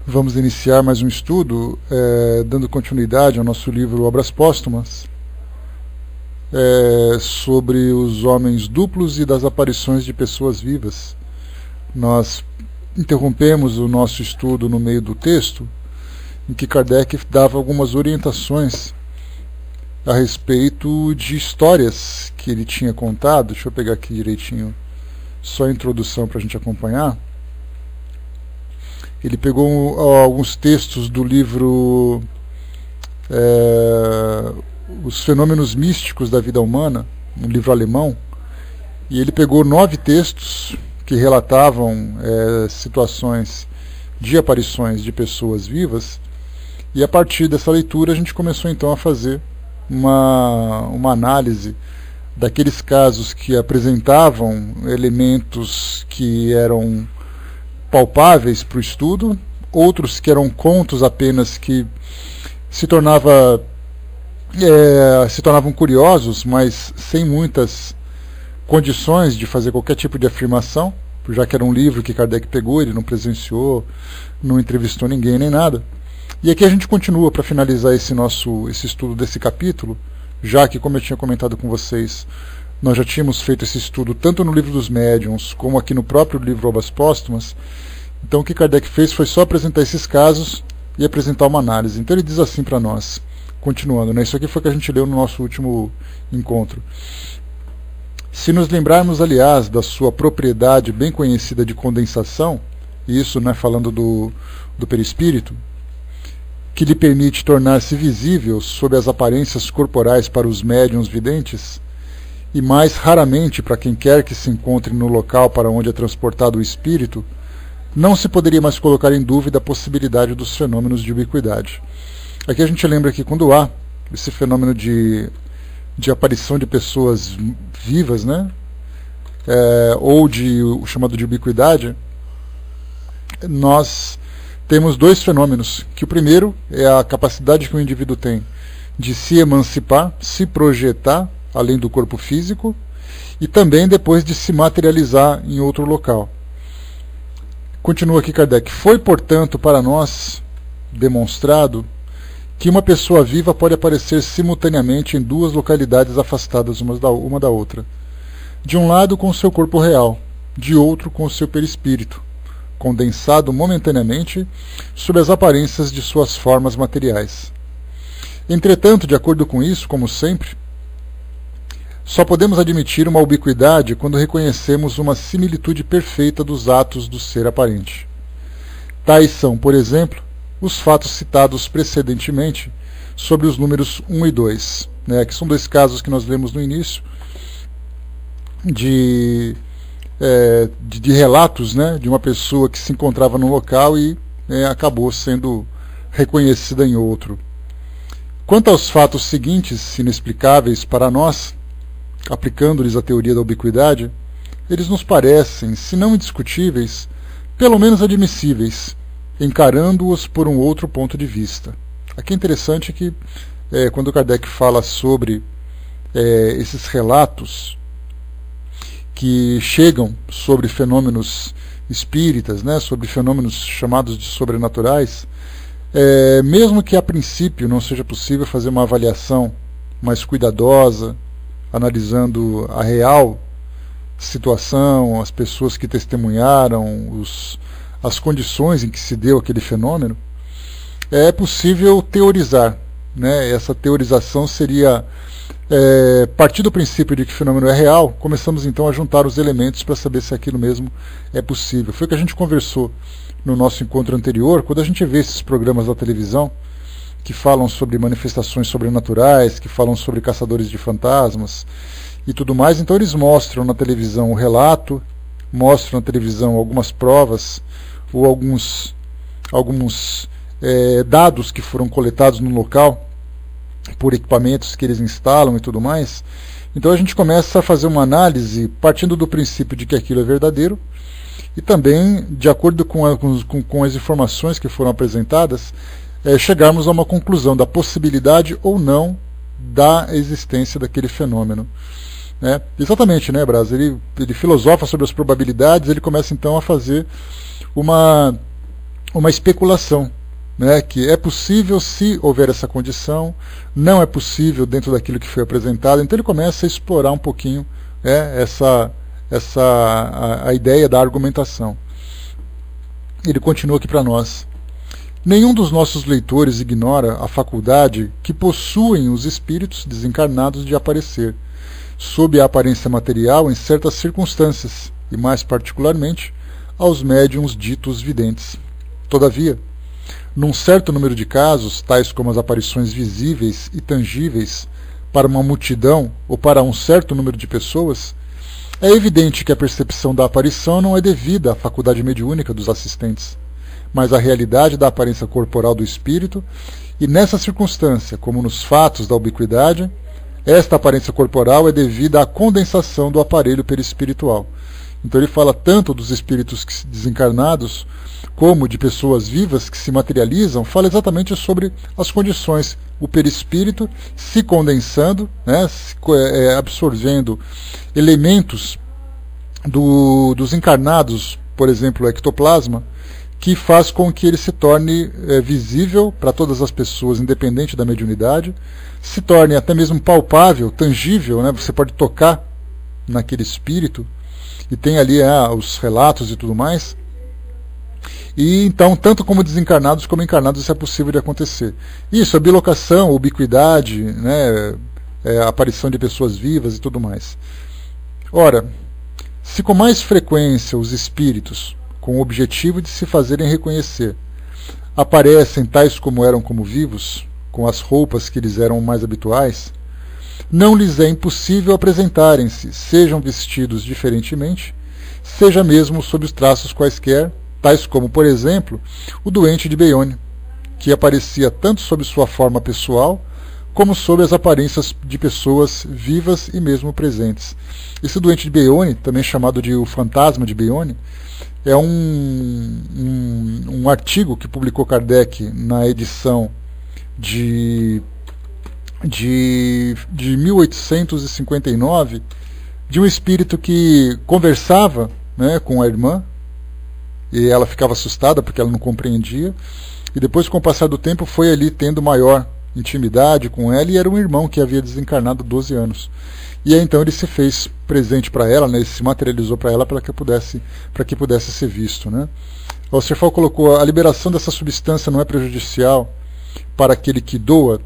Vamos iniciar mais um estudo, dando continuidade ao nosso livro Obras Póstumas, sobre os homens duplos e das aparições de pessoas vivas. Nós interrompemos o nosso estudo no meio do texto, em que Kardec dava algumas orientações a respeito de histórias que ele tinha contado. Deixa eu pegar aqui direitinho, só a introdução para a gente acompanhar. Ele pegou alguns textos do livro Os Fenômenos Místicos da Vida Humana, um livro alemão, e ele pegou 9 textos que relatavam situações de aparições de pessoas vivas, e a partir dessa leitura a gente começou então a fazer uma análise daqueles casos que apresentavam elementos que eram palpáveis para o estudo, outros que eram contos apenas que se tornavam curiosos, mas sem muitas condições de fazer qualquer tipo de afirmação, já que era um livro que Kardec pegou, ele não presenciou, não entrevistou ninguém nem nada. E aqui a gente continua para finalizar esse estudo desse capítulo, já que, como eu tinha comentado com vocês, nós já tínhamos feito esse estudo tanto no livro dos médiuns como aqui no próprio livro Obras Póstumas. Então o que Kardec fez foi só apresentar esses casos e apresentar uma análise. Então ele diz assim para nós, continuando, né? Isso aqui foi o que a gente leu no nosso último encontro. Se nos lembrarmos, aliás, da sua propriedade bem conhecida de condensação, isso, né, falando do perispírito, que lhe permite tornar-se visível sob as aparências corporais para os médiuns videntes, e mais raramente para quem quer que se encontre no local para onde é transportado o espírito, não se poderia mais colocar em dúvida a possibilidade dos fenômenos de ubiquidade. Aqui a gente lembra que quando há esse fenômeno de aparição de pessoas vivas, né, ou o chamado de ubiquidade, nós temos 2 fenômenos, que o primeiro é a capacidade que o indivíduo tem de se emancipar, se projetar além do corpo físico, e também depois de se materializar em outro local. Continua aqui Kardec. Foi, portanto, para nós demonstrado que uma pessoa viva pode aparecer simultaneamente em 2 localidades afastadas uma da outra. De um lado com o seu corpo real, de outro com o seu perispírito, condensado momentaneamente sob as aparências de suas formas materiais. Entretanto, de acordo com isso, como sempre, só podemos admitir uma ubiquidade quando reconhecemos uma similitude perfeita dos atos do ser aparente. Tais são, por exemplo, os fatos citados precedentemente sobre os números 1 e 2, né, que são 2 casos que nós lemos no início, de relatos, né, de uma pessoa que se encontrava num local e acabou sendo reconhecida em outro. Quanto aos fatos seguintes, inexplicáveis para nós, aplicando-lhes a teoria da ubiquidade, eles nos parecem, se não indiscutíveis, pelo menos admissíveis, encarando-os por um outro ponto de vista. Aqui é interessante que, quando Kardec fala sobre esses relatos que chegam sobre fenômenos espíritas, né, sobre fenômenos chamados de sobrenaturais, mesmo que a princípio não seja possível fazer uma avaliação mais cuidadosa, analisando a real situação, as pessoas que testemunharam, as condições em que se deu aquele fenômeno, é possível teorizar, né? Essa teorização seria, partir do princípio de que o fenômeno é real, começamos então a juntar os elementos para saber se aquilo mesmo é possível. Foi o que a gente conversou no nosso encontro anterior, quando a gente vê esses programas da televisão que falam sobre manifestações sobrenaturais, que falam sobre caçadores de fantasmas e tudo mais. Então eles mostram na televisão o relato, mostram na televisão algumas provas ou alguns dados que foram coletados no local por equipamentos que eles instalam e tudo mais. Então a gente começa a fazer uma análise partindo do princípio de que aquilo é verdadeiro e também, de acordo com as informações que foram apresentadas, chegarmos a uma conclusão da possibilidade ou não da existência daquele fenômeno. Né? Exatamente, né, Braz? Ele filosofa sobre as probabilidades, ele começa então a fazer uma uma especulação, né, que é possível se houver essa condição, não é possível dentro daquilo que foi apresentado. Então ele começa a explorar um pouquinho a ideia da argumentação. Ele continua aqui para nós. Nenhum dos nossos leitores ignora a faculdade que possuem os espíritos desencarnados de aparecer, sob a aparência material em certas circunstâncias, e mais particularmente aos médiuns ditos videntes. Todavia, num certo número de casos, tais como as aparições visíveis e tangíveis para uma multidão ou para um certo número de pessoas, é evidente que a percepção da aparição não é devida à faculdade mediúnica dos assistentes, mas à realidade da aparência corporal do espírito, e nessa circunstância, como nos fatos da ubiquidade, esta aparência corporal é devida à condensação do aparelho perispiritual. Então ele fala tanto dos espíritos desencarnados como de pessoas vivas que se materializam, fala exatamente sobre as condições, o perispírito se condensando, né, absorvendo elementos dos encarnados, por exemplo, o ectoplasma, que faz com que ele se torne visível para todas as pessoas, independente da mediunidade, se torne até mesmo palpável, tangível, né, você pode tocar naquele espírito, e tem ali os relatos e tudo mais. E então, tanto como desencarnados como encarnados, isso é possível de acontecer. Isso, a bilocação, a ubiquidade, né, a aparição de pessoas vivas e tudo mais. Ora, se com mais frequência os espíritos, com o objetivo de se fazerem reconhecer, aparecem tais como eram como vivos, com as roupas que lhes eram mais habituais, não lhes é impossível apresentarem-se, sejam vestidos diferentemente, seja mesmo sob os traços quaisquer, tais como, por exemplo, o doente de Bayonne, que aparecia tanto sob sua forma pessoal, como sob as aparências de pessoas vivas e mesmo presentes. Esse doente de Bayonne, também chamado de o fantasma de Bayonne, é um artigo que publicou Kardec na edição de 1859, de um espírito que conversava, né, com a irmã, e ela ficava assustada porque ela não compreendia, e depois, com o passar do tempo, foi ali tendo maior intimidade com ela, e era um irmão que havia desencarnado há 12 anos. E aí então ele se fez presente para ela, né, ele se materializou para ela para que pudesse ser visto, né. O Serfal colocou: a liberação dessa substância não é prejudicial para aquele que doa.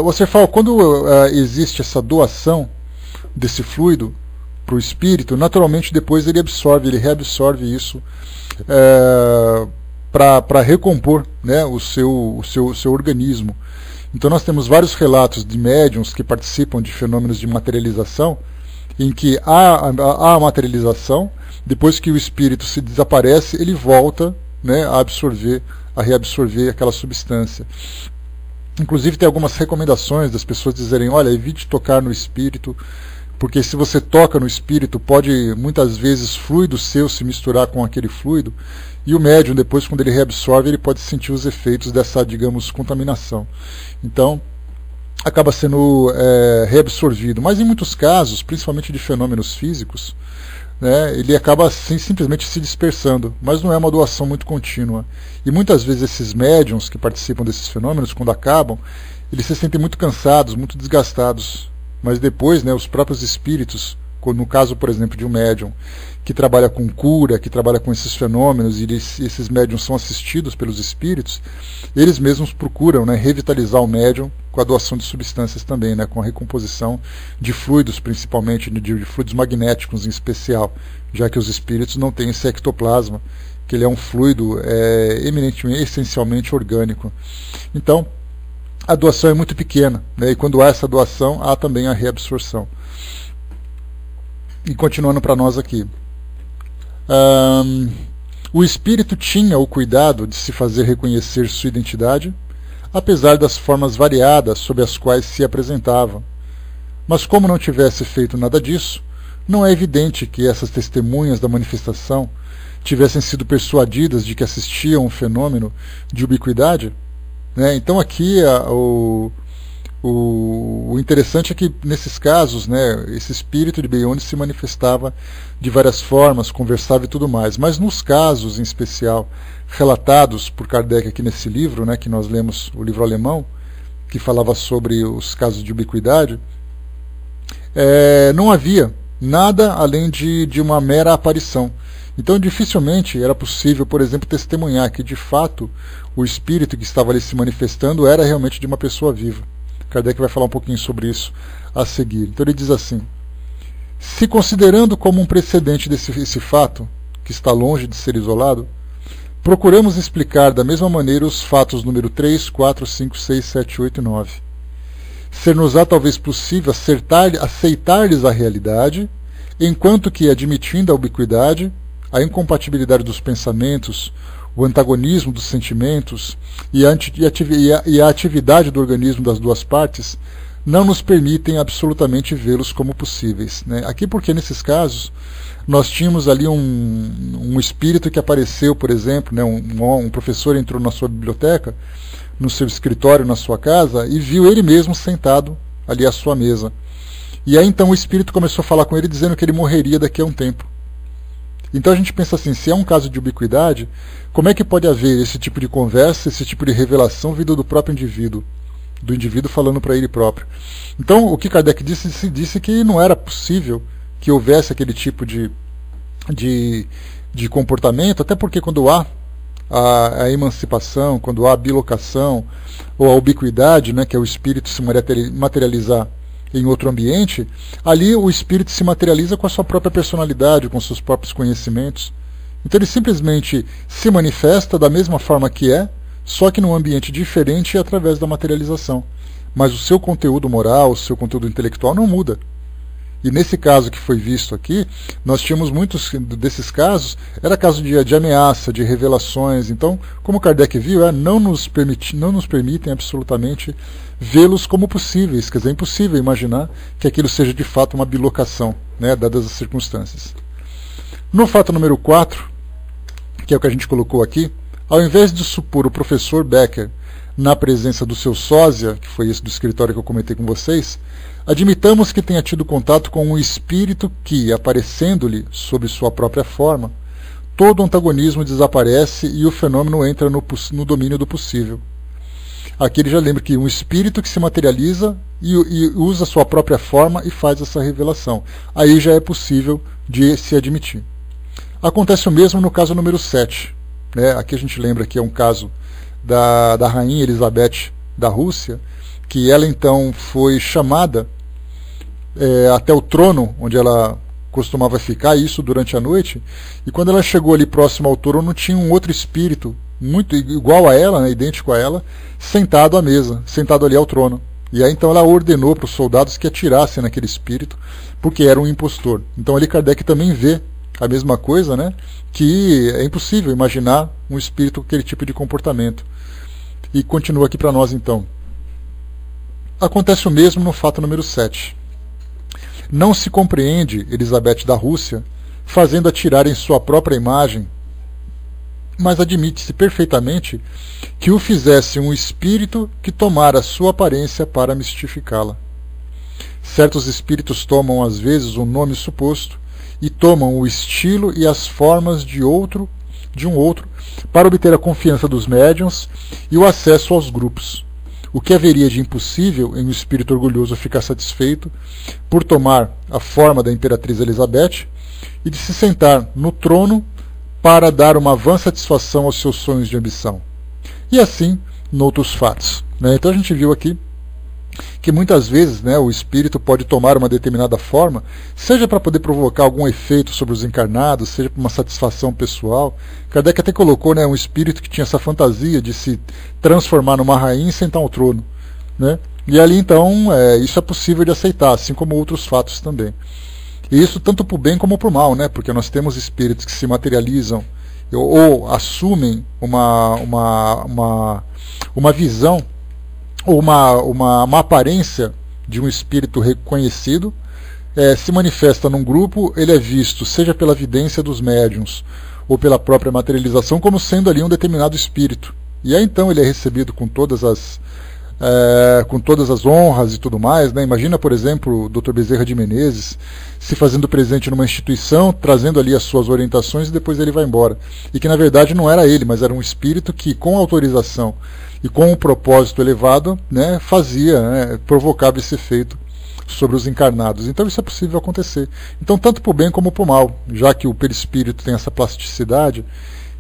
O Serfal, quando existe essa doação desse fluido para o espírito, naturalmente depois ele reabsorve isso para recompor, né, o seu organismo. Então nós temos vários relatos de médiuns que participam de fenômenos de materialização, em que há a materialização, depois que o espírito se desaparece, ele volta, né, a reabsorver aquela substância. Inclusive tem algumas recomendações das pessoas dizerem: olha, evite tocar no espírito, porque se você toca no espírito, pode muitas vezes fluido seu se misturar com aquele fluido, e o médium depois, quando ele reabsorve, ele pode sentir os efeitos dessa, digamos, contaminação. Então acaba sendo reabsorvido. Mas em muitos casos, principalmente de fenômenos físicos, né, ele acaba assim, simplesmente se dispersando, mas não é uma doação muito contínua. E muitas vezes esses médiums que participam desses fenômenos, quando acabam, eles se sentem muito cansados, muito desgastados. Mas depois, né, os próprios espíritos, no caso, por exemplo, de um médium que trabalha com cura, que trabalha com esses fenômenos, e esses médiums são assistidos pelos espíritos, eles mesmos procuram, né, revitalizar o médium com a doação de substâncias também, né, com a recomposição de fluidos, principalmente de fluidos magnéticos em especial, já que os espíritos não têm esse ectoplasma, que ele é um fluido eminentemente, essencialmente orgânico. Então, a doação é muito pequena, né, e quando há essa doação, há também a reabsorção. E continuando para nós aqui. O espírito tinha o cuidado de se fazer reconhecer sua identidade, apesar das formas variadas sob as quais se apresentava. Mas como não tivesse feito nada disso, não é evidente que essas testemunhas da manifestação tivessem sido persuadidas de que assistiam um fenômeno de ubiquidade, né? Então aqui O interessante é que, nesses casos, né, esse espírito de Beyond se manifestava de várias formas, conversava e tudo mais. Mas nos casos, em especial, relatados por Kardec aqui nesse livro, né, que nós lemos, o livro alemão, que falava sobre os casos de ubiquidade, não havia nada além de uma mera aparição. Então dificilmente era possível, por exemplo, testemunhar que de fato o espírito que estava ali se manifestando era realmente de uma pessoa viva. Kardec vai falar um pouquinho sobre isso a seguir. Então ele diz assim: se considerando como um precedente esse fato, que está longe de ser isolado, procuramos explicar da mesma maneira os fatos número 3, 4, 5, 6, 7, 8 e 9. Ser-nos-á talvez possível aceitar-lhes a realidade, enquanto que, admitindo a ubiquidade, a incompatibilidade dos pensamentos, o antagonismo dos sentimentos e a atividade do organismo das duas partes, não nos permitem absolutamente vê-los como possíveis. Né? Aqui porque, nesses casos, nós tínhamos ali um espírito que apareceu, por exemplo, né? um professor entrou na sua biblioteca, no seu escritório, na sua casa, e viu ele mesmo sentado ali à sua mesa. E aí então o espírito começou a falar com ele, dizendo que ele morreria daqui a um tempo. Então a gente pensa assim, se é um caso de ubiquidade, como é que pode haver esse tipo de conversa, esse tipo de revelação vindo do próprio indivíduo, do indivíduo falando para ele próprio? Então o que Kardec disse que não era possível que houvesse aquele tipo de comportamento, até porque quando há a emancipação, quando há a bilocação ou a ubiquidade, né, que é o espírito se materializar em outro ambiente, ali o espírito se materializa com a sua própria personalidade, com seus próprios conhecimentos. Então ele simplesmente se manifesta da mesma forma que é, só que num ambiente diferente e através da materialização. Mas o seu conteúdo moral, o seu conteúdo intelectual não muda. E nesse caso que foi visto aqui, nós tínhamos muitos desses casos, era caso de ameaça, de revelações. Então, como Kardec viu, não nos permitem absolutamente vê-los como possíveis. Quer dizer, é impossível imaginar que aquilo seja de fato uma bilocação, né, dadas as circunstâncias. No fato número 4, que é o que a gente colocou aqui, ao invés de supor o professor Becker na presença do seu sósia, que foi esse do escritório que eu comentei com vocês, admitamos que tenha tido contato com um espírito que, aparecendo-lhe sob sua própria forma, todo o antagonismo desaparece e o fenômeno entra no domínio do possível. Aqui ele já lembra que um espírito que se materializa e usa sua própria forma e faz essa revelação. Aí já é possível de se admitir. Acontece o mesmo no caso número 7. Né? Aqui a gente lembra que é um caso da rainha Elizabeth da Rússia, que ela então foi chamada até o trono onde ela costumava ficar, isso durante a noite, e quando ela chegou ali próximo ao trono, tinha um outro espírito, muito igual a ela, né, idêntico a ela, sentado à mesa, sentado ali ao trono. E aí então ela ordenou para os soldados que atirassem naquele espírito, porque era um impostor. Então ali Kardec também vê a mesma coisa, né, que é impossível imaginar um espírito com aquele tipo de comportamento. E continua aqui para nós então. Acontece o mesmo no fato número 7. Não se compreende Elizabeth da Rússia fazendo atirar em sua própria imagem, mas admite-se perfeitamente que o fizesse um espírito que tomara sua aparência para mistificá-la. Certos espíritos tomam às vezes um nome suposto e tomam o estilo e as formas de um outro para obter a confiança dos médiuns e o acesso aos grupos. O que haveria de impossível em um espírito orgulhoso ficar satisfeito por tomar a forma da imperatriz Elizabeth e de se sentar no trono para dar uma vã satisfação aos seus sonhos de ambição. E assim, noutros fatos. Né? Então a gente viu aqui que muitas vezes, né, o espírito pode tomar uma determinada forma, seja para poder provocar algum efeito sobre os encarnados, seja para uma satisfação pessoal. Kardec até colocou, né, um espírito que tinha essa fantasia de se transformar numa rainha e sentar ao trono. Né? E ali então isso é possível de aceitar, assim como outros fatos também. E isso tanto para o bem como para o mal, né? Porque nós temos espíritos que se materializam ou assumem uma visão ou uma aparência de um espírito reconhecido, se manifesta num grupo, ele é visto, seja pela vidência dos médiuns ou pela própria materialização, como sendo ali um determinado espírito. E aí então ele é recebido com todas as com todas as honras e tudo mais, né? Imagina, por exemplo, o Dr. Bezerra de Menezes se fazendo presente numa instituição, trazendo ali as suas orientações e depois ele vai embora. E que na verdade não era ele, mas era um espírito que, com autorização e com um propósito elevado, né, fazia, né, provocava esse efeito sobre os encarnados. Então isso é possível acontecer. Então, tanto para o bem como para o mal, já que o perispírito tem essa plasticidade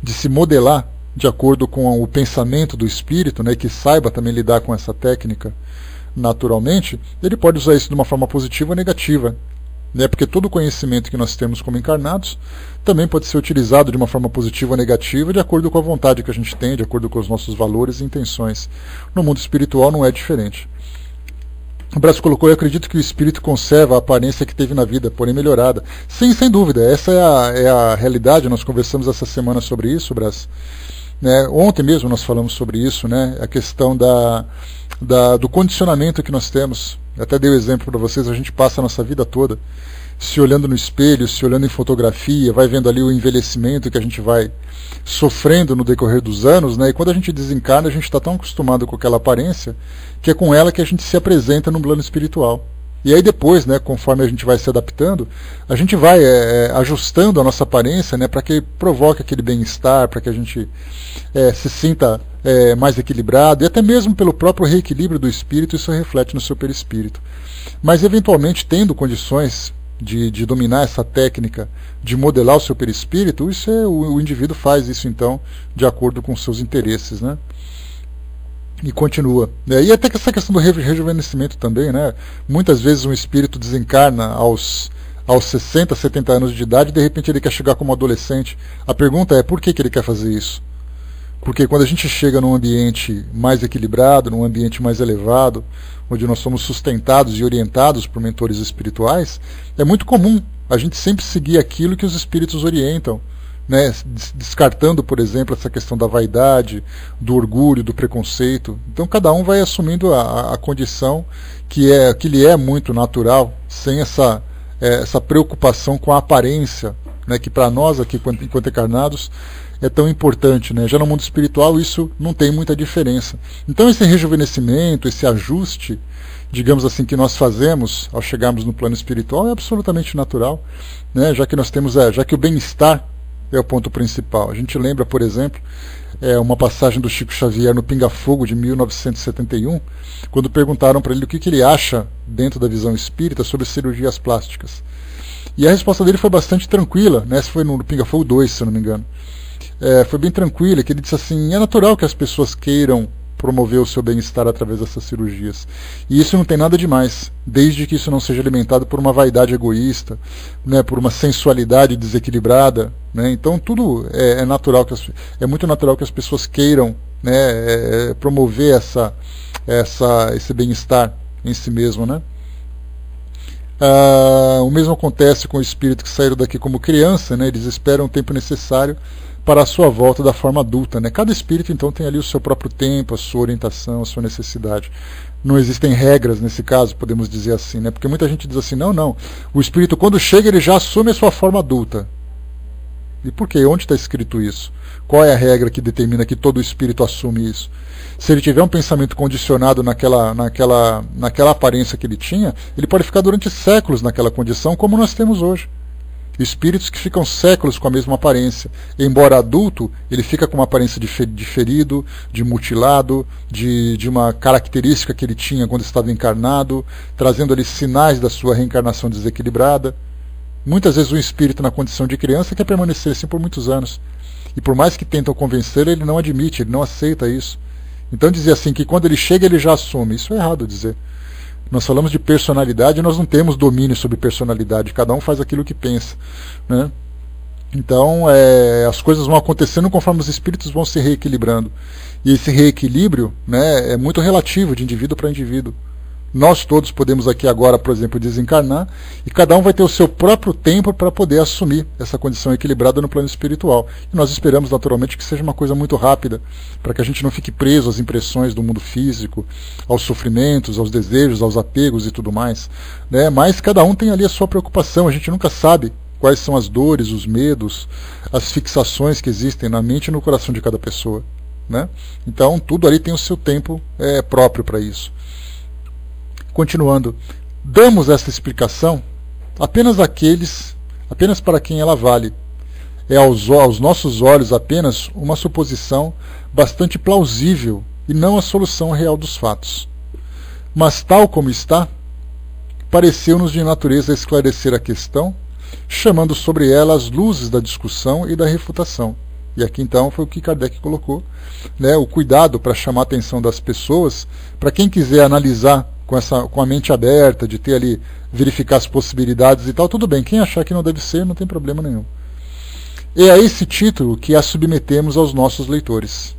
de se modelar de acordo com o pensamento do espírito, né, que saiba também lidar com essa técnica naturalmente, ele pode usar isso de uma forma positiva ou negativa, né, porque todo o conhecimento que nós temos como encarnados também pode ser utilizado de uma forma positiva ou negativa, de acordo com a vontade que a gente tem, de acordo com os nossos valores e intenções. No mundo espiritual não é diferente. O Brás colocou: eu acredito que o espírito conserva a aparência que teve na vida, porém melhorada. Sim, sem dúvida, essa é a realidade. Nós conversamos essa semana sobre isso, Brás. Né, ontem mesmo nós falamos sobre isso, né, a questão do condicionamento que nós temos. Eu até dei o exemplo para vocês: a gente passa a nossa vida toda se olhando no espelho, se olhando em fotografia, vai vendo ali o envelhecimento que a gente vai sofrendo no decorrer dos anos, né, e quando a gente desencarna, a gente está tão acostumado com aquela aparência que é com ela que a gente se apresenta no plano espiritual. E aí depois, né, conforme a gente vai se adaptando, a gente vai ajustando a nossa aparência, né, para que provoque aquele bem-estar, para que a gente se sinta mais equilibrado, e até mesmo pelo próprio reequilíbrio do espírito, isso reflete no seu perispírito. Mas eventualmente, tendo condições de dominar essa técnica, de modelar o seu perispírito, isso o indivíduo faz isso então, de acordo com os seus interesses, né? E continua. E até que essa questão do rejuvenescimento também, né? Muitas vezes um espírito desencarna aos 60, 70 anos de idade e de repente ele quer chegar como adolescente. A pergunta é: por que ele quer fazer isso? Porque quando a gente chega num ambiente mais equilibrado, num ambiente mais elevado, onde nós somos sustentados e orientados por mentores espirituais, é muito comum a gente sempre seguir aquilo que os espíritos orientam, né, descartando, por exemplo, essa questão da vaidade, do orgulho, do preconceito. Então cada um vai assumindo a condição que lhe é muito natural, sem essa preocupação com a aparência, né, que para nós aqui, enquanto encarnados, é tão importante, né? Já no mundo espiritual isso não tem muita diferença. Então esse rejuvenescimento, esse ajuste, digamos assim, que nós fazemos ao chegarmos no plano espiritual é absolutamente natural, né? Já que nós temos, já que o bem-estar é o ponto principal. A gente lembra, por exemplo, uma passagem do Chico Xavier no Pinga Fogo de 1971, quando perguntaram para ele o que ele acha dentro da visão espírita sobre cirurgias plásticas. E a resposta dele foi bastante tranquila, né? Essa foi no Pinga Fogo 2, se eu não me engano. Foi bem tranquila, que ele disse assim: é natural que as pessoas queiram promover o seu bem-estar através dessas cirurgias. E isso não tem nada de mais, desde que isso não seja alimentado por uma vaidade egoísta, né, por uma sensualidade desequilibrada, né? Então tudo é natural, é muito natural que as pessoas queiram, né, promover esse bem-estar em si mesmo, né? O mesmo acontece com o espírito que saíram daqui como criança, né? Eles esperam o tempo necessário para a sua volta da forma adulta, né? Cada espírito então tem ali o seu próprio tempo, a sua orientação, a sua necessidade. Não existem regras nesse caso, podemos dizer assim, né? Porque muita gente diz assim: não, o espírito quando chega ele já assume a sua forma adulta. E por quê? Onde está escrito isso? Qual é a regra que determina que todo espírito assume isso? Se ele tiver um pensamento condicionado naquela aparência que ele tinha, ele pode ficar durante séculos naquela condição, como nós temos hoje. Espíritos que ficam séculos com a mesma aparência. Embora adulto, ele fica com uma aparência de ferido, de mutilado, de uma característica que ele tinha quando estava encarnado, trazendo ali sinais da sua reencarnação desequilibrada. Muitas vezes o espírito na condição de criança quer permanecer assim por muitos anos. E por mais que tentam convencer, ele não admite, ele não aceita isso. Então dizer assim que quando ele chega ele já assume, isso é errado dizer. Nós falamos de personalidade e nós não temos domínio sobre personalidade, cada um faz aquilo que pensa, né? Então as coisas vão acontecendo conforme os espíritos vão se reequilibrando. E esse reequilíbrio, né, é muito relativo de indivíduo para indivíduo. Nós todos podemos aqui agora, por exemplo, desencarnar, e cada um vai ter o seu próprio tempo para poder assumir essa condição equilibrada no plano espiritual. E nós esperamos naturalmente que seja uma coisa muito rápida, para que a gente não fique preso às impressões do mundo físico, aos sofrimentos, aos desejos, aos apegos e tudo mais, né? Mas cada um tem ali a sua preocupação, a gente nunca sabe quais são as dores, os medos, as fixações que existem na mente e no coração de cada pessoa. né? Então tudo ali tem o seu tempo próprio para isso. Continuando, damos essa explicação apenas para quem ela vale. É aos nossos olhos apenas uma suposição bastante plausível e não a solução real dos fatos. Mas tal como está, pareceu-nos de natureza esclarecer a questão, chamando sobre ela as luzes da discussão e da refutação. E aqui então foi o que Kardec colocou, né, o cuidado para chamar a atenção das pessoas, para quem quiser analisar com a mente aberta, de ter ali, verificar as possibilidades e tal, tudo bem, quem achar que não deve ser, não tem problema nenhum. É a esse título que a submetemos aos nossos leitores,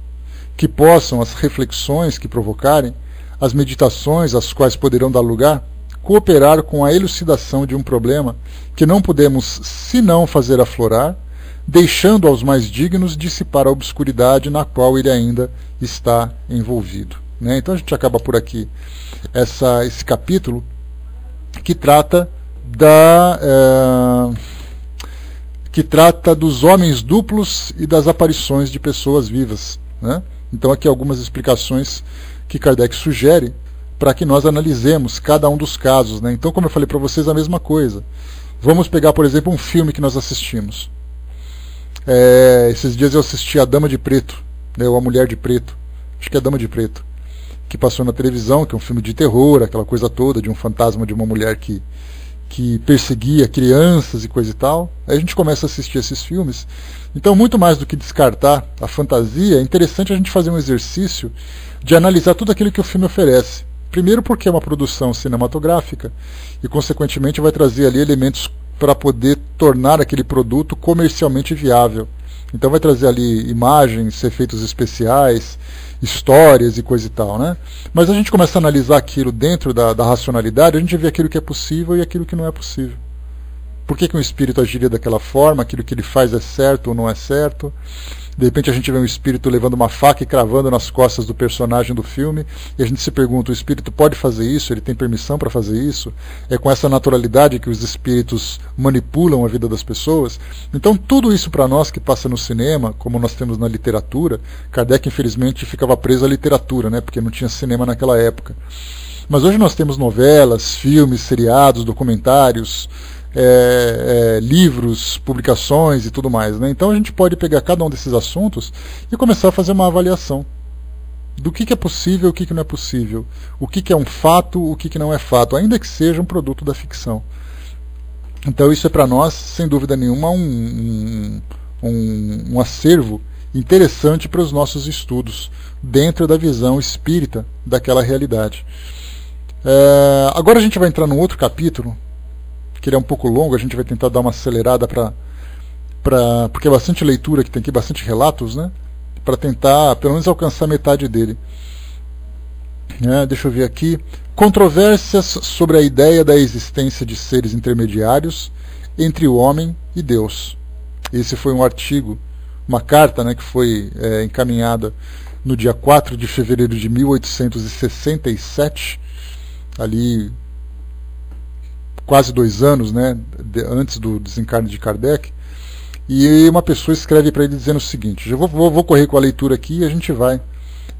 que possam as reflexões que provocarem, as meditações às quais poderão dar lugar, cooperar com a elucidação de um problema que não podemos senão fazer aflorar, deixando aos mais dignos dissipar a obscuridade na qual ele ainda está envolvido. Né? Então a gente acaba por aqui esse capítulo que trata dos homens duplos e das aparições de pessoas vivas. Né? Então aqui algumas explicações que Kardec sugere para que nós analisemos cada um dos casos. Né? Então, como eu falei para vocês, a mesma coisa. Vamos pegar, por exemplo, um filme que nós assistimos. Esses dias eu assisti A Dama de Preto, né, ou A Mulher de Preto, acho que é A Dama de Preto, que passou na televisão, que é um filme de terror, aquela coisa toda de um fantasma de uma mulher que perseguia crianças e coisa e tal. Aí a gente começa a assistir esses filmes. Então, muito mais do que descartar a fantasia, é interessante a gente fazer um exercício de analisar tudo aquilo que o filme oferece. Primeiro porque é uma produção cinematográfica e, consequentemente, vai trazer ali elementos para poder tornar aquele produto comercialmente viável. Então vai trazer ali imagens, efeitos especiais, histórias e coisa e tal, né? Mas a gente começa a analisar aquilo dentro da racionalidade, a gente vê aquilo que é possível e aquilo que não é possível. Por que um espírito agiria daquela forma? Aquilo que ele faz é certo ou não é certo? De repente a gente vê um espírito levando uma faca e cravando nas costas do personagem do filme, e a gente se pergunta, o espírito pode fazer isso? Ele tem permissão para fazer isso? É com essa naturalidade que os espíritos manipulam a vida das pessoas? Então tudo isso para nós que passa no cinema, como nós temos na literatura, Kardec infelizmente ficava preso à literatura, né, porque não tinha cinema naquela época. Mas hoje nós temos novelas, filmes, seriados, documentários, livros, publicações e tudo mais, né? Então a gente pode pegar cada um desses assuntos e começar a fazer uma avaliação do que é possível e o que não é possível, o que é um fato, o que não é fato, ainda que seja um produto da ficção. Então isso é para nós, sem dúvida nenhuma, um acervo interessante para os nossos estudos, dentro da visão espírita daquela realidade. Agora a gente vai entrar num outro capítulo, que ele é um pouco longo, a gente vai tentar dar uma acelerada porque é bastante leitura, que tem aqui bastante relatos, né? Para tentar, pelo menos, alcançar metade dele. Deixa eu ver aqui. Controvérsias sobre a ideia da existência de seres intermediários entre o homem e Deus. Esse foi um artigo, uma carta, né, que foi encaminhada no dia 4 de fevereiro de 1867, ali quase 2 anos, né, antes do desencarne de Kardec, e uma pessoa escreve para ele dizendo o seguinte, eu vou correr com a leitura aqui e a gente vai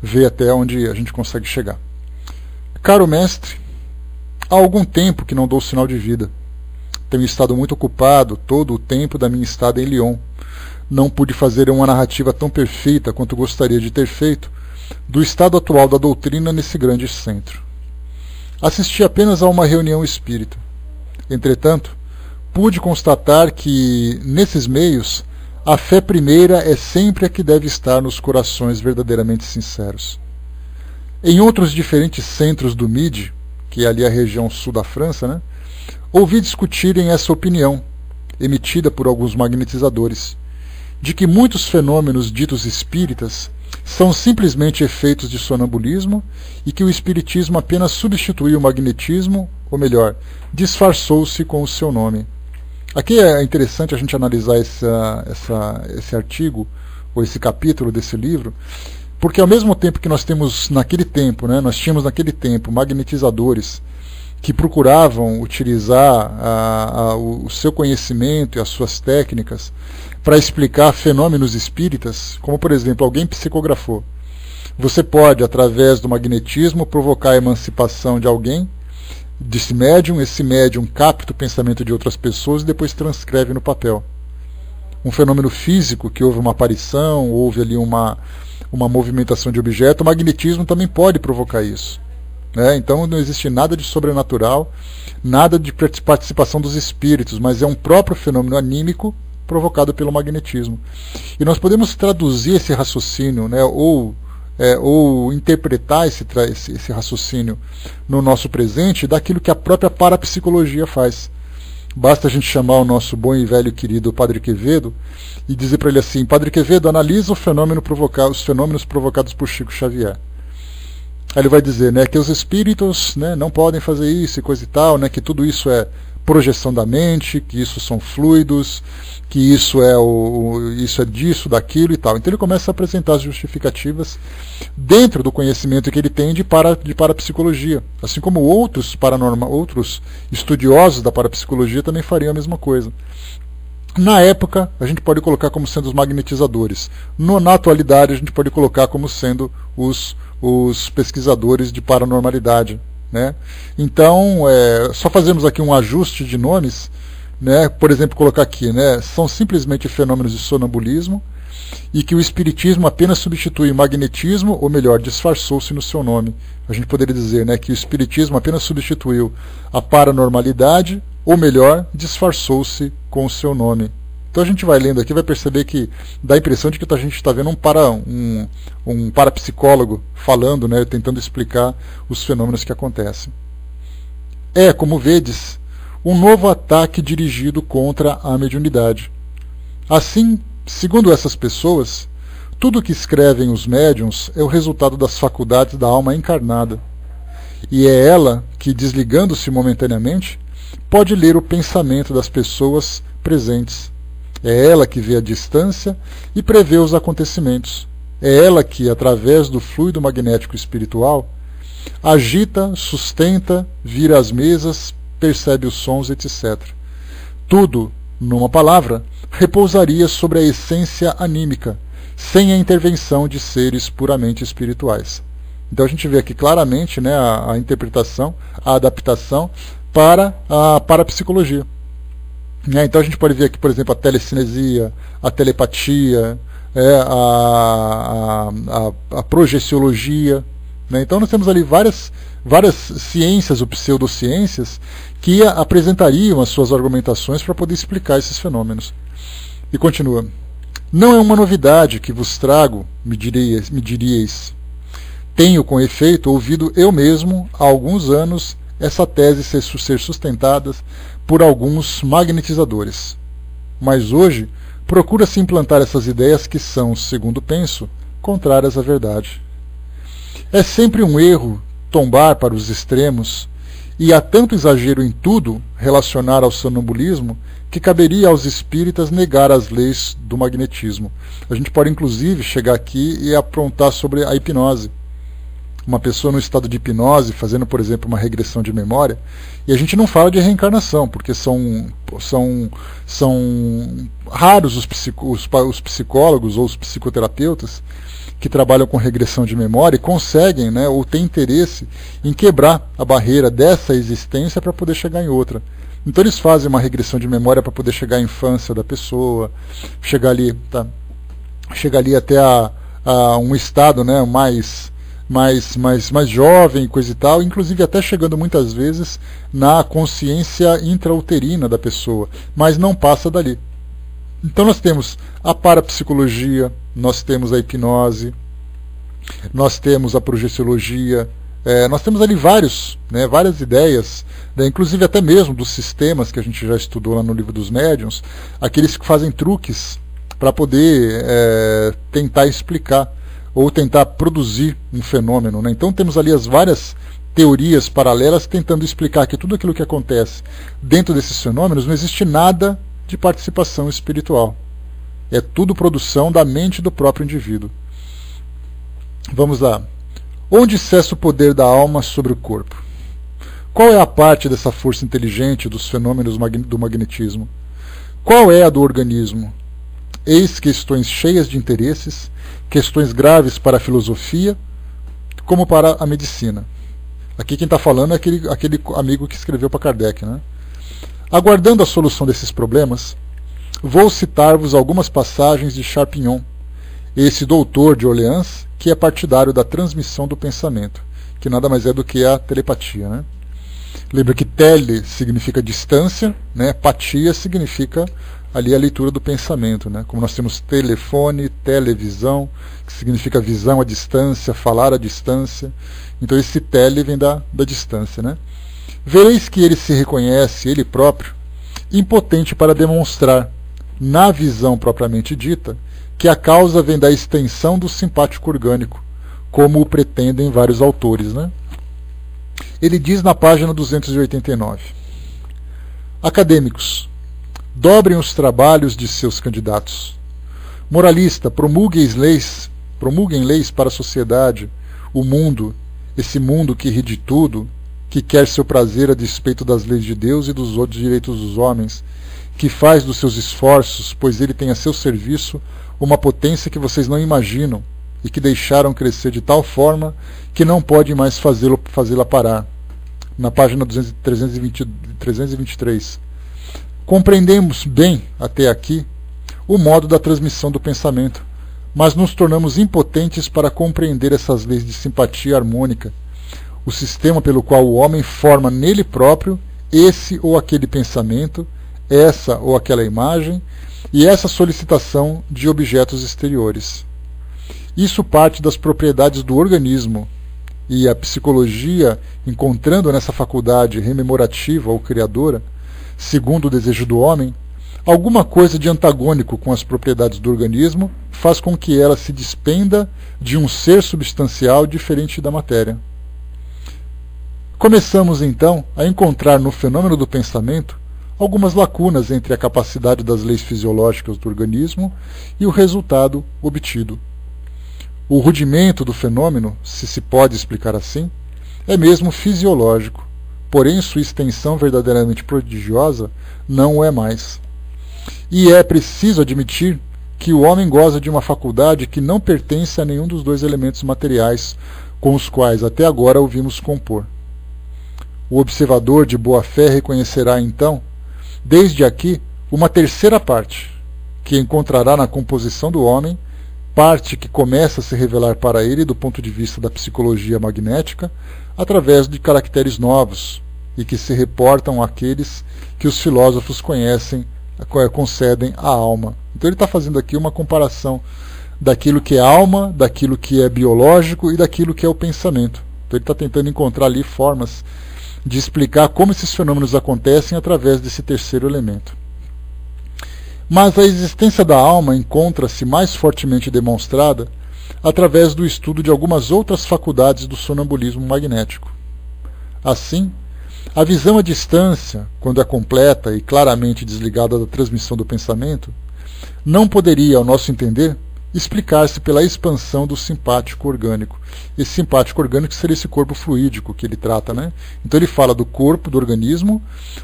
ver até onde a gente consegue chegar. Caro mestre, há algum tempo que não dou sinal de vida. Tenho estado muito ocupado todo o tempo da minha estada em Lyon. Não pude fazer uma narrativa tão perfeita quanto gostaria de ter feito do estado atual da doutrina nesse grande centro. Assisti apenas a uma reunião espírita. Entretanto, pude constatar que, nesses meios, a fé primeira é sempre a que deve estar nos corações verdadeiramente sinceros. Em outros diferentes centros do Midi, que é ali a região sul da França, né, ouvi discutirem essa opinião, emitida por alguns magnetizadores, de que muitos fenômenos ditos espíritas são simplesmente efeitos de sonambulismo e que o espiritismo apenas substituiu o magnetismo, ou melhor, disfarçou-se com o seu nome. Aqui é interessante a gente analisar esse artigo, ou esse capítulo desse livro, porque ao mesmo tempo que nós temos naquele tempo, né, nós tínhamos naquele tempo magnetizadores que procuravam utilizar o seu conhecimento e as suas técnicas para explicar fenômenos espíritas, como por exemplo, alguém psicografou. Você pode, através do magnetismo, provocar a emancipação de alguém, desse médium, esse médium capta o pensamento de outras pessoas e depois transcreve no papel. Um fenômeno físico, que houve uma aparição, houve ali uma movimentação de objeto, o magnetismo também pode provocar isso. Então não existe nada de sobrenatural, nada de participação dos espíritos, mas é um próprio fenômeno anímico provocado pelo magnetismo. E nós podemos traduzir esse raciocínio, ou interpretar esse raciocínio no nosso presente daquilo que a própria parapsicologia faz. Basta a gente chamar o nosso bom e velho querido Padre Quevedo e dizer para ele assim: Padre Quevedo, analisa os fenômenos provocados por Chico Xavier. Aí ele vai dizer, que os espíritos, não podem fazer isso e coisa e tal, que tudo isso é projeção da mente, que isso são fluidos, que isso é disso, daquilo e tal. Então ele começa a apresentar as justificativas dentro do conhecimento que ele tem de parapsicologia, assim como outros estudiosos da parapsicologia também fariam a mesma coisa. Na época, a gente pode colocar como sendo os magnetizadores. Na atualidade, a gente pode colocar como sendo os pesquisadores de paranormalidade. Então, só fazemos aqui um ajuste de nomes, por exemplo, colocar aqui, são simplesmente fenômenos de sonambulismo e que o espiritismo apenas substitui o magnetismo, ou melhor, disfarçou-se no seu nome. A gente poderia dizer que o espiritismo apenas substituiu a paranormalidade, ou melhor, disfarçou-se com o seu nome. Então a gente vai lendo aqui, vai perceber que dá a impressão de que a gente está vendo um parapsicólogo falando, tentando explicar os fenômenos que acontecem. Como vedes, um novo ataque dirigido contra a mediunidade. Assim, segundo essas pessoas, tudo o que escrevem os médiuns é o resultado das faculdades da alma encarnada. E é ela que, desligando-se momentaneamente, pode ler o pensamento das pessoas presentes. É ela que vê a distância e prevê os acontecimentos. É ela que, através do fluido magnético espiritual, agita, sustenta, vira as mesas, percebe os sons, etc. Tudo, numa palavra, repousaria sobre a essência anímica, sem a intervenção de seres puramente espirituais. Então a gente vê aqui claramente a interpretação, a adaptação para a parapsicologia. Então a gente pode ver aqui, por exemplo, a telecinesia, a telepatia, a projeciologia. Então nós temos ali várias ciências ou pseudociências que apresentariam as suas argumentações para poder explicar esses fenômenos. E continua. Não é uma novidade que vos trago, me diríeis. Tenho, com efeito, ouvido eu mesmo, há alguns anos, essa tese ser sustentada por alguns magnetizadores. Mas hoje procura-se implantar essas ideias que são, segundo penso, contrárias à verdade. É sempre um erro tombar para os extremos, e há tanto exagero em tudo relacionar ao sonambulismo que caberia aos espíritas negar as leis do magnetismo. A gente pode inclusive chegar aqui e aprontar sobre a hipnose. Uma pessoa no estado de hipnose, fazendo, por exemplo, uma regressão de memória, e a gente não fala de reencarnação, porque são raros os psicólogos ou os psicoterapeutas que trabalham com regressão de memória e conseguem, ou têm interesse em quebrar a barreira dessa existência para poder chegar em outra. Então eles fazem uma regressão de memória para poder chegar à infância da pessoa, chegar ali até a um estado mais jovem, coisa e tal, inclusive até chegando muitas vezes na consciência intrauterina da pessoa, mas não passa dali. Então nós temos a parapsicologia, nós temos a hipnose, nós temos a projeciologia, nós temos ali várias ideias, inclusive até mesmo dos sistemas que a gente já estudou lá no livro dos médiuns, aqueles que fazem truques para poder tentar explicar ou tentar produzir um fenômeno. Então temos ali as várias teorias paralelas tentando explicar que tudo aquilo que acontece dentro desses fenômenos não existe nada de participação espiritual. É tudo produção da mente do próprio indivíduo. Vamos lá. Onde cessa o poder da alma sobre o corpo? Qual é a parte dessa força inteligente dos fenômenos do magnetismo? Qual é a do organismo? Eis questões cheias de interesses, questões graves para a filosofia, como para a medicina. Aqui quem está falando é aquele amigo que escreveu para Kardec, né? Aguardando a solução desses problemas, vou citar-vos algumas passagens de Charpignon, esse doutor de Orleans, que é partidário da transmissão do pensamento, que nada mais é do que a telepatia, né? Lembra que tele significa distância, né? Patia significa ali a leitura do pensamento, né? Como nós temos telefone, televisão, que significa visão à distância, falar à distância. Então esse tele vem da distância, né? Vereis que ele se reconhece, ele próprio, impotente para demonstrar, na visão propriamente dita, que a causa vem da extensão do simpático orgânico, como o pretendem vários autores, né? Ele diz na página 289: Acadêmicos, dobrem os trabalhos de seus candidatos. Moralista, promulguem leis para a sociedade, o mundo, esse mundo que ri de tudo, que quer seu prazer a despeito das leis de Deus e dos outros direitos dos homens, que faz dos seus esforços, pois ele tem a seu serviço uma potência que vocês não imaginam e que deixaram crescer de tal forma que não pode mais fazê-la parar. Na página 323. Compreendemos bem, até aqui, o modo da transmissão do pensamento, mas nos tornamos impotentes para compreender essas leis de simpatia harmônica, o sistema pelo qual o homem forma nele próprio esse ou aquele pensamento, essa ou aquela imagem e essa solicitação de objetos exteriores. Isso parte das propriedades do organismo, e a psicologia, encontrando nessa faculdade rememorativa ou criadora, segundo o desejo do homem, alguma coisa de antagônico com as propriedades do organismo, faz com que ela se despenda de um ser substancial diferente da matéria. Começamos então a encontrar no fenômeno do pensamento algumas lacunas entre a capacidade das leis fisiológicas do organismo e o resultado obtido. O rudimento do fenômeno, se pode explicar assim, é mesmo fisiológico, porém sua extensão verdadeiramente prodigiosa não o é mais. E é preciso admitir que o homem goza de uma faculdade que não pertence a nenhum dos dois elementos materiais com os quais até agora o vimos compor. O observador de boa fé reconhecerá então, desde aqui, uma terceira parte, que encontrará na composição do homem, parte que começa a se revelar para ele do ponto de vista da psicologia magnética, através de caracteres novos, e que se reportam àqueles que os filósofos concedem à alma. Então ele está fazendo aqui uma comparação daquilo que é alma, daquilo que é biológico e daquilo que é o pensamento. Então ele está tentando encontrar ali formas de explicar como esses fenômenos acontecem através desse terceiro elemento. Mas a existência da alma encontra-se mais fortemente demonstrada através do estudo de algumas outras faculdades do sonambulismo magnético. Assim, a visão à distância, quando é completa e claramente desligada da transmissão do pensamento, não poderia, ao nosso entender, explicar-se pela expansão do simpático orgânico. Esse simpático orgânico seria esse corpo fluídico que ele trata, né? Então ele fala do corpo, do organismo,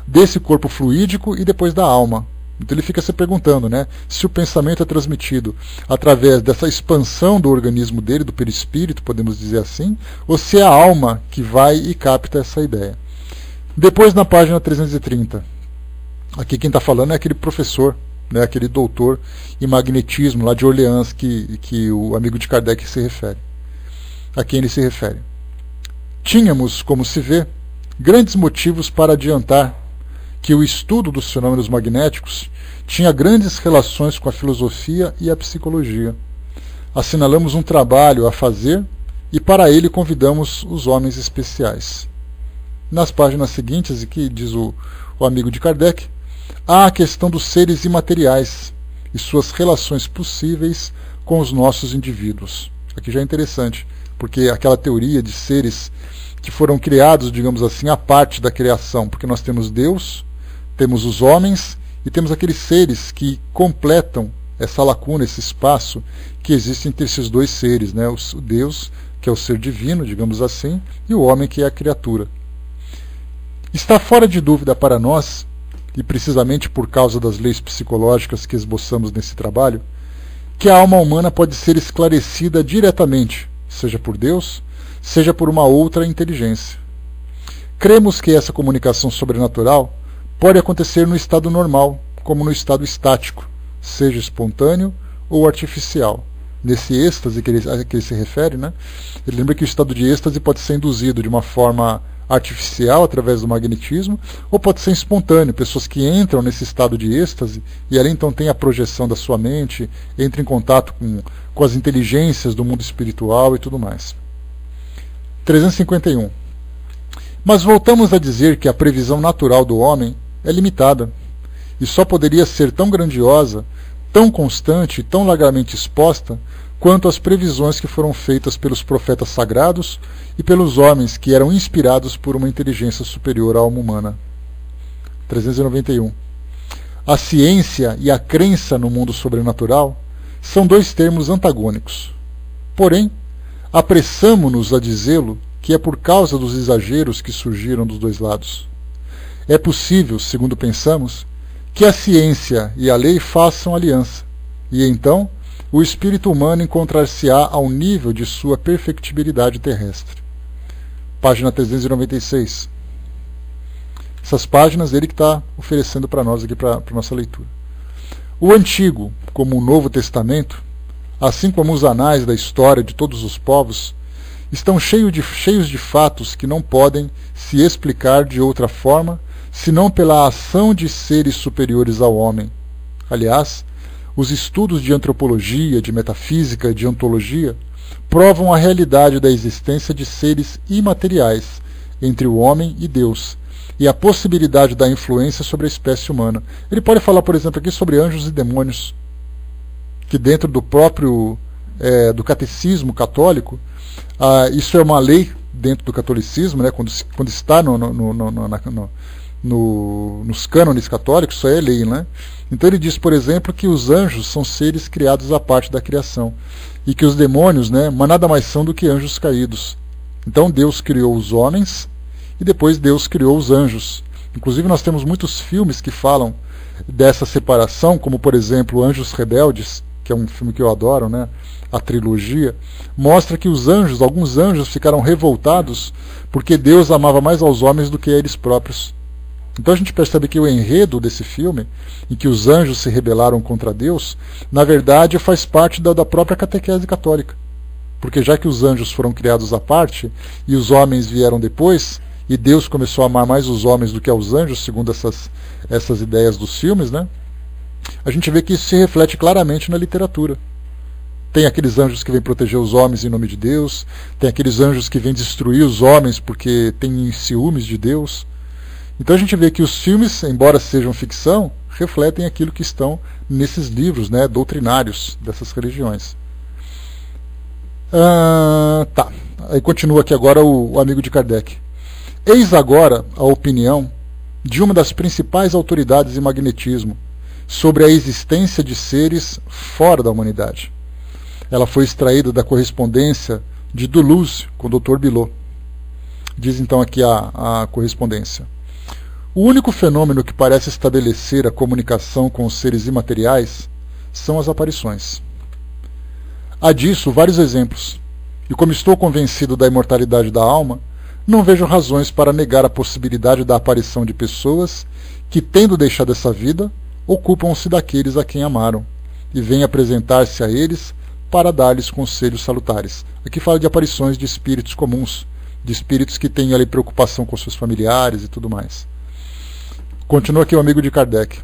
desse corpo fluídico e depois da alma. Então ele fica se perguntando, né, se o pensamento é transmitido através dessa expansão do organismo dele, do perispírito, podemos dizer assim, ou se é a alma que vai e capta essa ideia. Depois, na página 330, aqui quem está falando é aquele professor, né, aquele doutor em magnetismo lá de Orleans que o amigo de Kardec se refere. A quem ele se refere. Tínhamos, como se vê, grandes motivos para adiantar que o estudo dos fenômenos magnéticos tinha grandes relações com a filosofia e a psicologia. Assinalamos um trabalho a fazer e para ele convidamos os homens especiais. Nas páginas seguintes, aqui diz o amigo de Kardec, há a questão dos seres imateriais e suas relações possíveis com os nossos indivíduos. Aqui já é interessante, porque aquela teoria de seres que foram criados, digamos assim, à parte da criação, porque nós temos Deus, temos os homens e temos aqueles seres que completam essa lacuna, esse espaço que existe entre esses dois seres, né? O Deus, que é o ser divino, digamos assim, e o homem, que é a criatura. Está fora de dúvida para nós, e precisamente por causa das leis psicológicas que esboçamos nesse trabalho, que a alma humana pode ser esclarecida diretamente, seja por Deus, seja por uma outra inteligência. Cremos que essa comunicação sobrenatural pode acontecer no estado normal, como no estado estático, seja espontâneo ou artificial. Nesse êxtase que ele se refere, né? Ele lembra que o estado de êxtase pode ser induzido de uma forma artificial, através do magnetismo, ou pode ser espontâneo, pessoas que entram nesse estado de êxtase e ali então tem a projeção da sua mente, entra em contato com as inteligências do mundo espiritual e tudo mais. 351. Mas voltamos a dizer que a previsão natural do homem é limitada, e só poderia ser tão grandiosa, tão constante e tão largamente exposta quanto as previsões que foram feitas pelos profetas sagrados e pelos homens que eram inspirados por uma inteligência superior à alma humana. 391. A ciência e a crença no mundo sobrenatural são dois termos antagônicos. Porém, apressamo-nos a dizê-lo que é por causa dos exageros que surgiram dos dois lados. É possível, segundo pensamos, que a ciência e a lei façam aliança, e então o espírito humano encontrar-se-á ao nível de sua perfectibilidade terrestre. Página 396. Essas páginas ele que está oferecendo para nós aqui para a nossa leitura. O Antigo, como o Novo Testamento, assim como os anais da história de todos os povos, estão cheios de fatos que não podem se explicar de outra forma senão pela ação de seres superiores ao homem. Aliás, os estudos de antropologia, de metafísica e de ontologia provam a realidade da existência de seres imateriais entre o homem e Deus, e a possibilidade da influência sobre a espécie humana. Ele pode falar, por exemplo, aqui sobre anjos e demônios, que dentro do próprio do catecismo católico, isso é uma lei dentro do catolicismo, né, quando está nos cânones católicos, isso é lei, né? Então ele diz, por exemplo, que os anjos são seres criados à parte da criação, e que os demônios, né, nada mais são do que anjos caídos. Então Deus criou os homens, e depois Deus criou os anjos. Inclusive nós temos muitos filmes que falam dessa separação, como por exemplo Anjos Rebeldes, que é um filme que eu adoro, né? A trilogia, mostra que alguns anjos ficaram revoltados porque Deus amava mais aos homens do que a eles próprios. Então a gente percebe que o enredo desse filme, em que os anjos se rebelaram contra Deus, na verdade faz parte da própria catequese católica. Porque já que os anjos foram criados à parte, e os homens vieram depois, e Deus começou a amar mais os homens do que aos anjos, segundo essas ideias dos filmes, né? A gente vê que isso se reflete claramente na literatura. Tem aqueles anjos que vêm proteger os homens em nome de Deus, tem aqueles anjos que vêm destruir os homens porque têm ciúmes de Deus. Então a gente vê que os filmes, embora sejam ficção, refletem aquilo que estão nesses livros, né, doutrinários dessas religiões. Tá. Aí continua aqui agora o amigo de Kardec. Eis agora a opinião de uma das principais autoridades em magnetismo sobre a existência de seres fora da humanidade. Ela foi extraída da correspondência de Duluth com o Dr. Bilot. Diz então aqui a correspondência. O único fenômeno que parece estabelecer a comunicação com os seres imateriais são as aparições. Há disso vários exemplos, e como estou convencido da imortalidade da alma, não vejo razões para negar a possibilidade da aparição de pessoas que, tendo deixado essa vida, ocupam-se daqueles a quem amaram, e vêm apresentar-se a eles para dar-lhes conselhos salutares. Aqui fala de aparições de espíritos comuns, de espíritos que têm ali preocupação com seus familiares e tudo mais. Continua aqui o amigo de Kardec.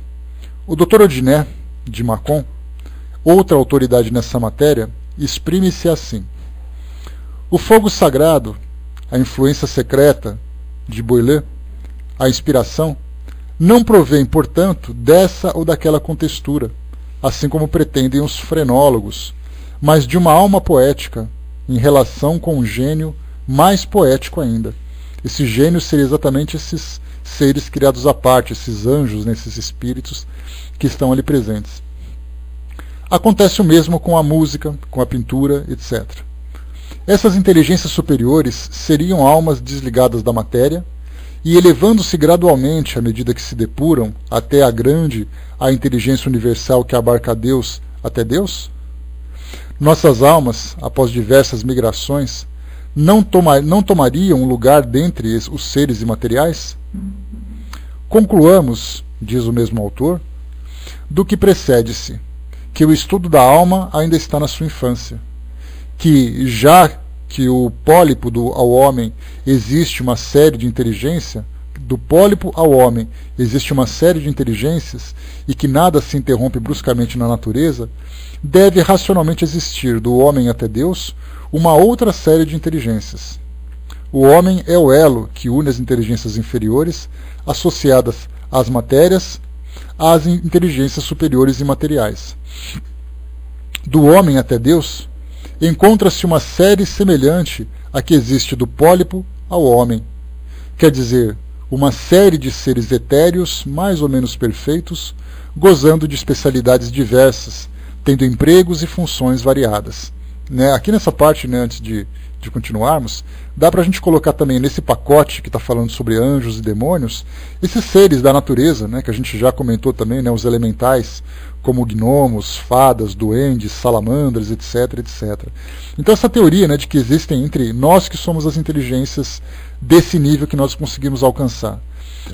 O Dr. Odiné, de Mâcon, outra autoridade nessa matéria, exprime-se assim. O fogo sagrado, a influência secreta de Boileau, a inspiração, não provém, portanto, dessa ou daquela contextura, assim como pretendem os frenólogos, mas de uma alma poética, em relação com um gênio mais poético ainda. Esse gênio seria exatamente esses seres criados à parte, esses anjos, esses espíritos que estão ali presentes. Acontece o mesmo com a música, com a pintura, etc. Essas inteligências superiores seriam almas desligadas da matéria e elevando-se gradualmente à medida que se depuram até a inteligência universal que abarca Deus até Deus? Nossas almas, após diversas migrações, não tomariam um lugar dentre os seres imateriais? Concluamos, diz o mesmo autor, do que precede-se, que o estudo da alma ainda está na sua infância, que já que o pólipo ao homem existe uma série de inteligência, do pólipo ao homem existe uma série de inteligências e que nada se interrompe bruscamente na natureza, deve racionalmente existir do homem até Deus uma outra série de inteligências. O homem é o elo que une as inteligências inferiores, associadas às matérias, às inteligências superiores e materiais. Do homem até Deus, encontra-se uma série semelhante à que existe do pólipo ao homem. Quer dizer, uma série de seres etéreos mais ou menos perfeitos, gozando de especialidades diversas, tendo empregos e funções variadas. Aqui nessa parte, antes de continuarmos, dá para a gente colocar também nesse pacote que está falando sobre anjos e demônios, esses seres da natureza, que a gente já comentou também, os elementais, como gnomos, fadas, duendes, salamandras, etc, etc. Então essa teoria de que existem entre nós que somos as inteligências desse nível que nós conseguimos alcançar,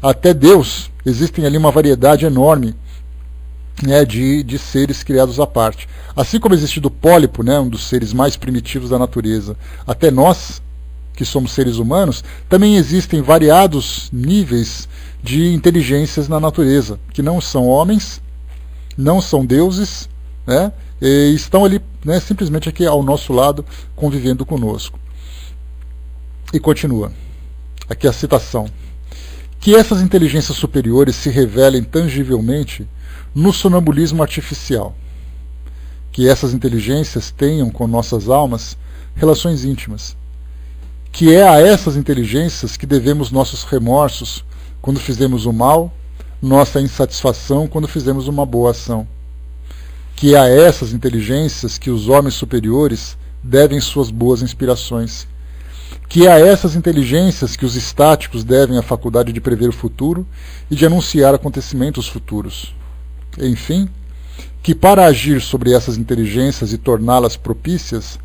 até Deus, existem ali uma variedade enorme de seres criados à parte. Assim como existe do pólipo, um dos seres mais primitivos da natureza, até nós, que somos seres humanos, também existem variados níveis de inteligências na natureza, que não são homens, não são deuses, e estão ali simplesmente aqui ao nosso lado, convivendo conosco. E continua, aqui a citação, que essas inteligências superiores se revelem tangivelmente no sonambulismo artificial, que essas inteligências tenham com nossas almas relações íntimas, que é a essas inteligências que devemos nossos remorsos quando fizemos o mal, nossa insatisfação quando fizemos uma boa ação, que é a essas inteligências que os homens superiores devem suas boas inspirações, que é a essas inteligências que os estáticos devem a faculdade de prever o futuro e de anunciar acontecimentos futuros. Enfim, que para agir sobre essas inteligências e torná-las propícias,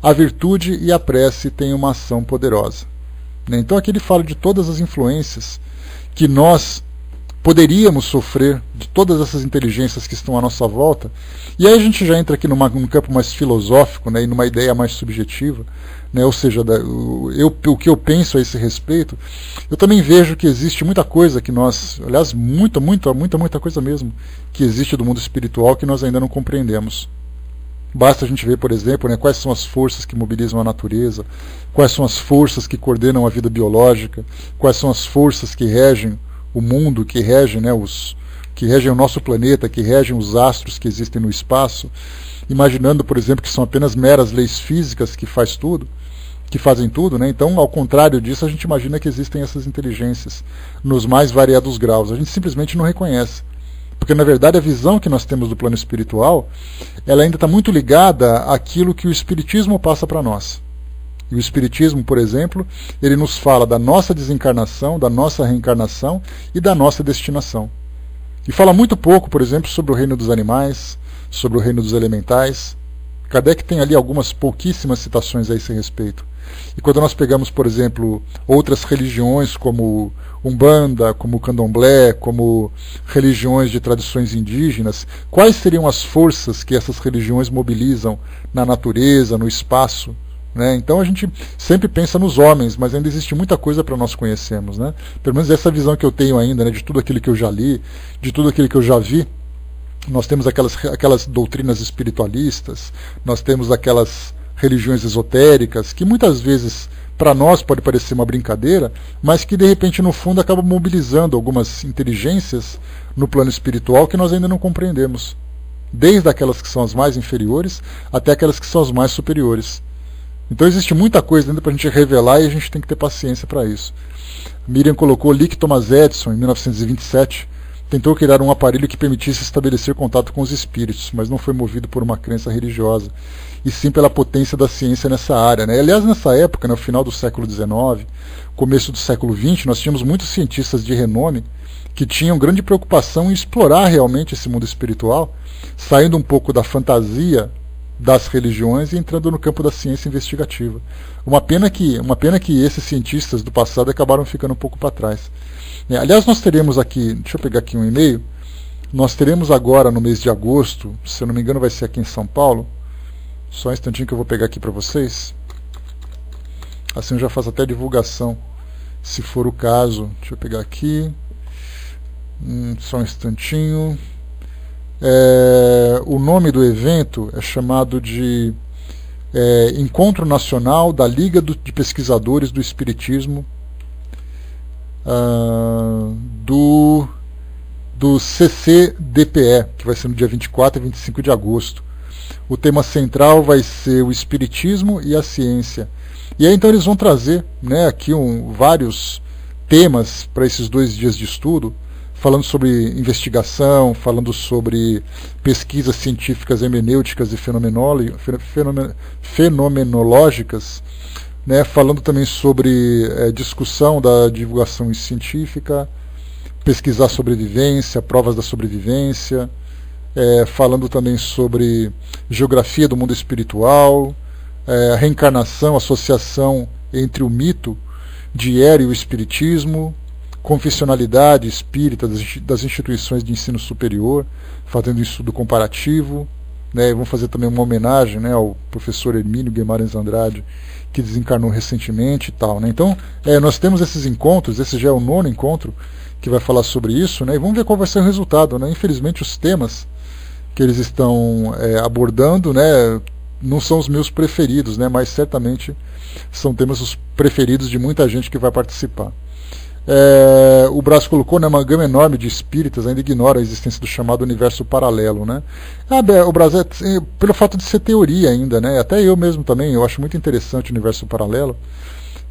a virtude e a prece têm uma ação poderosa. Então aqui ele fala de todas as influências que nós poderíamos sofrer, de todas essas inteligências que estão à nossa volta, e aí a gente já entra aqui num campo mais filosófico, e numa ideia mais subjetiva, ou seja, o que eu penso a esse respeito. Eu também vejo que existe muita coisa que nós, aliás, muita coisa mesmo, que existe do mundo espiritual que nós ainda não compreendemos. Basta a gente ver, por exemplo, quais são as forças que mobilizam a natureza, quais são as forças que coordenam a vida biológica, quais são as forças que regem o mundo, que regem o nosso planeta, que regem os astros que existem no espaço, imaginando, por exemplo, que são apenas meras leis físicas que fazem tudo, Então, ao contrário disso, a gente imagina que existem essas inteligências nos mais variados graus. A gente simplesmente não reconhece. Porque, na verdade, a visão que nós temos do plano espiritual, ela ainda está muito ligada àquilo que o Espiritismo passa para nós. E o Espiritismo, por exemplo, ele nos fala da nossa desencarnação, da nossa reencarnação e da nossa destinação. E fala muito pouco, por exemplo, sobre o reino dos animais, sobre o reino dos elementais. Kardec tem ali algumas pouquíssimas citações a esse respeito. E quando nós pegamos, por exemplo, outras religiões como Umbanda, como Candomblé, como religiões de tradições indígenas, quais seriam as forças que essas religiões mobilizam na natureza, no espaço? Então a gente sempre pensa nos homens, mas ainda existe muita coisa para nós conhecermos. Pelo menos essa visão que eu tenho ainda, de tudo aquilo que eu já li, de tudo aquilo que eu já vi. Nós temos aquelas doutrinas espiritualistas, nós temos aquelas religiões esotéricas, que muitas vezes para nós pode parecer uma brincadeira, mas que de repente no fundo acabam mobilizando algumas inteligências no plano espiritual que nós ainda não compreendemos. Desde aquelas que são as mais inferiores até aquelas que são as mais superiores. Então existe muita coisa ainda para a gente revelar e a gente tem que ter paciência para isso. Miriam colocou ali que Thomas Edison, em 1927, tentou criar um aparelho que permitisse estabelecer contato com os espíritos, mas não foi movido por uma crença religiosa. e sim pela potência da ciência nessa área, né? Aliás, nessa época, no final do século XIX, começo do século XX, nós tínhamos muitos cientistas de renome que tinham grande preocupação em explorar realmente esse mundo espiritual, saindo um pouco da fantasia das religiões e entrando no campo da ciência investigativa. Uma pena que esses cientistas do passado acabaram ficando um pouco para trás. Aliás, nós teremos aqui, deixa eu pegar aqui um e-mail, nós teremos agora no mês de agosto, se eu não me engano vai ser aqui em São Paulo, só um instantinho que eu vou pegar aqui para vocês, assim eu já faço até divulgação, se for o caso. Deixa eu pegar aqui, só um instantinho. O nome do evento é chamado de Encontro Nacional da Liga de Pesquisadores do Espiritismo, do CCDPE, que vai ser no dia 24 e 25 de agosto. O tema central vai ser o Espiritismo e a Ciência. E aí então eles vão trazer, né, aqui vários temas para esses 2 dias de estudo, falando sobre investigação, falando sobre pesquisas científicas hermenêuticas e fenomenológicas, né, falando também sobre discussão da divulgação científica, pesquisar sobrevivência, provas da sobrevivência, falando também sobre geografia do mundo espiritual, a reencarnação, associação entre o mito de Hera e o espiritismo, confessionalidade espírita das instituições de ensino superior, fazendo um estudo comparativo, né, vamos fazer também uma homenagem, né, ao professor Hermínio Guimarães Andrade, que desencarnou recentemente e tal, né. Então, nós temos esses encontros, esse já é o 9º encontro que vai falar sobre isso, né, e vamos ver qual vai ser o resultado, né. Infelizmente os temas que eles estão abordando, né, não são os meus preferidos, né, mas certamente são temas os preferidos de muita gente que vai participar. O Brás colocou, né, uma gama enorme de espíritas ainda ignora a existência do chamado universo paralelo, né? O Brás, pelo fato de ser teoria ainda, né? Até eu mesmo também, eu acho muito interessante o universo paralelo,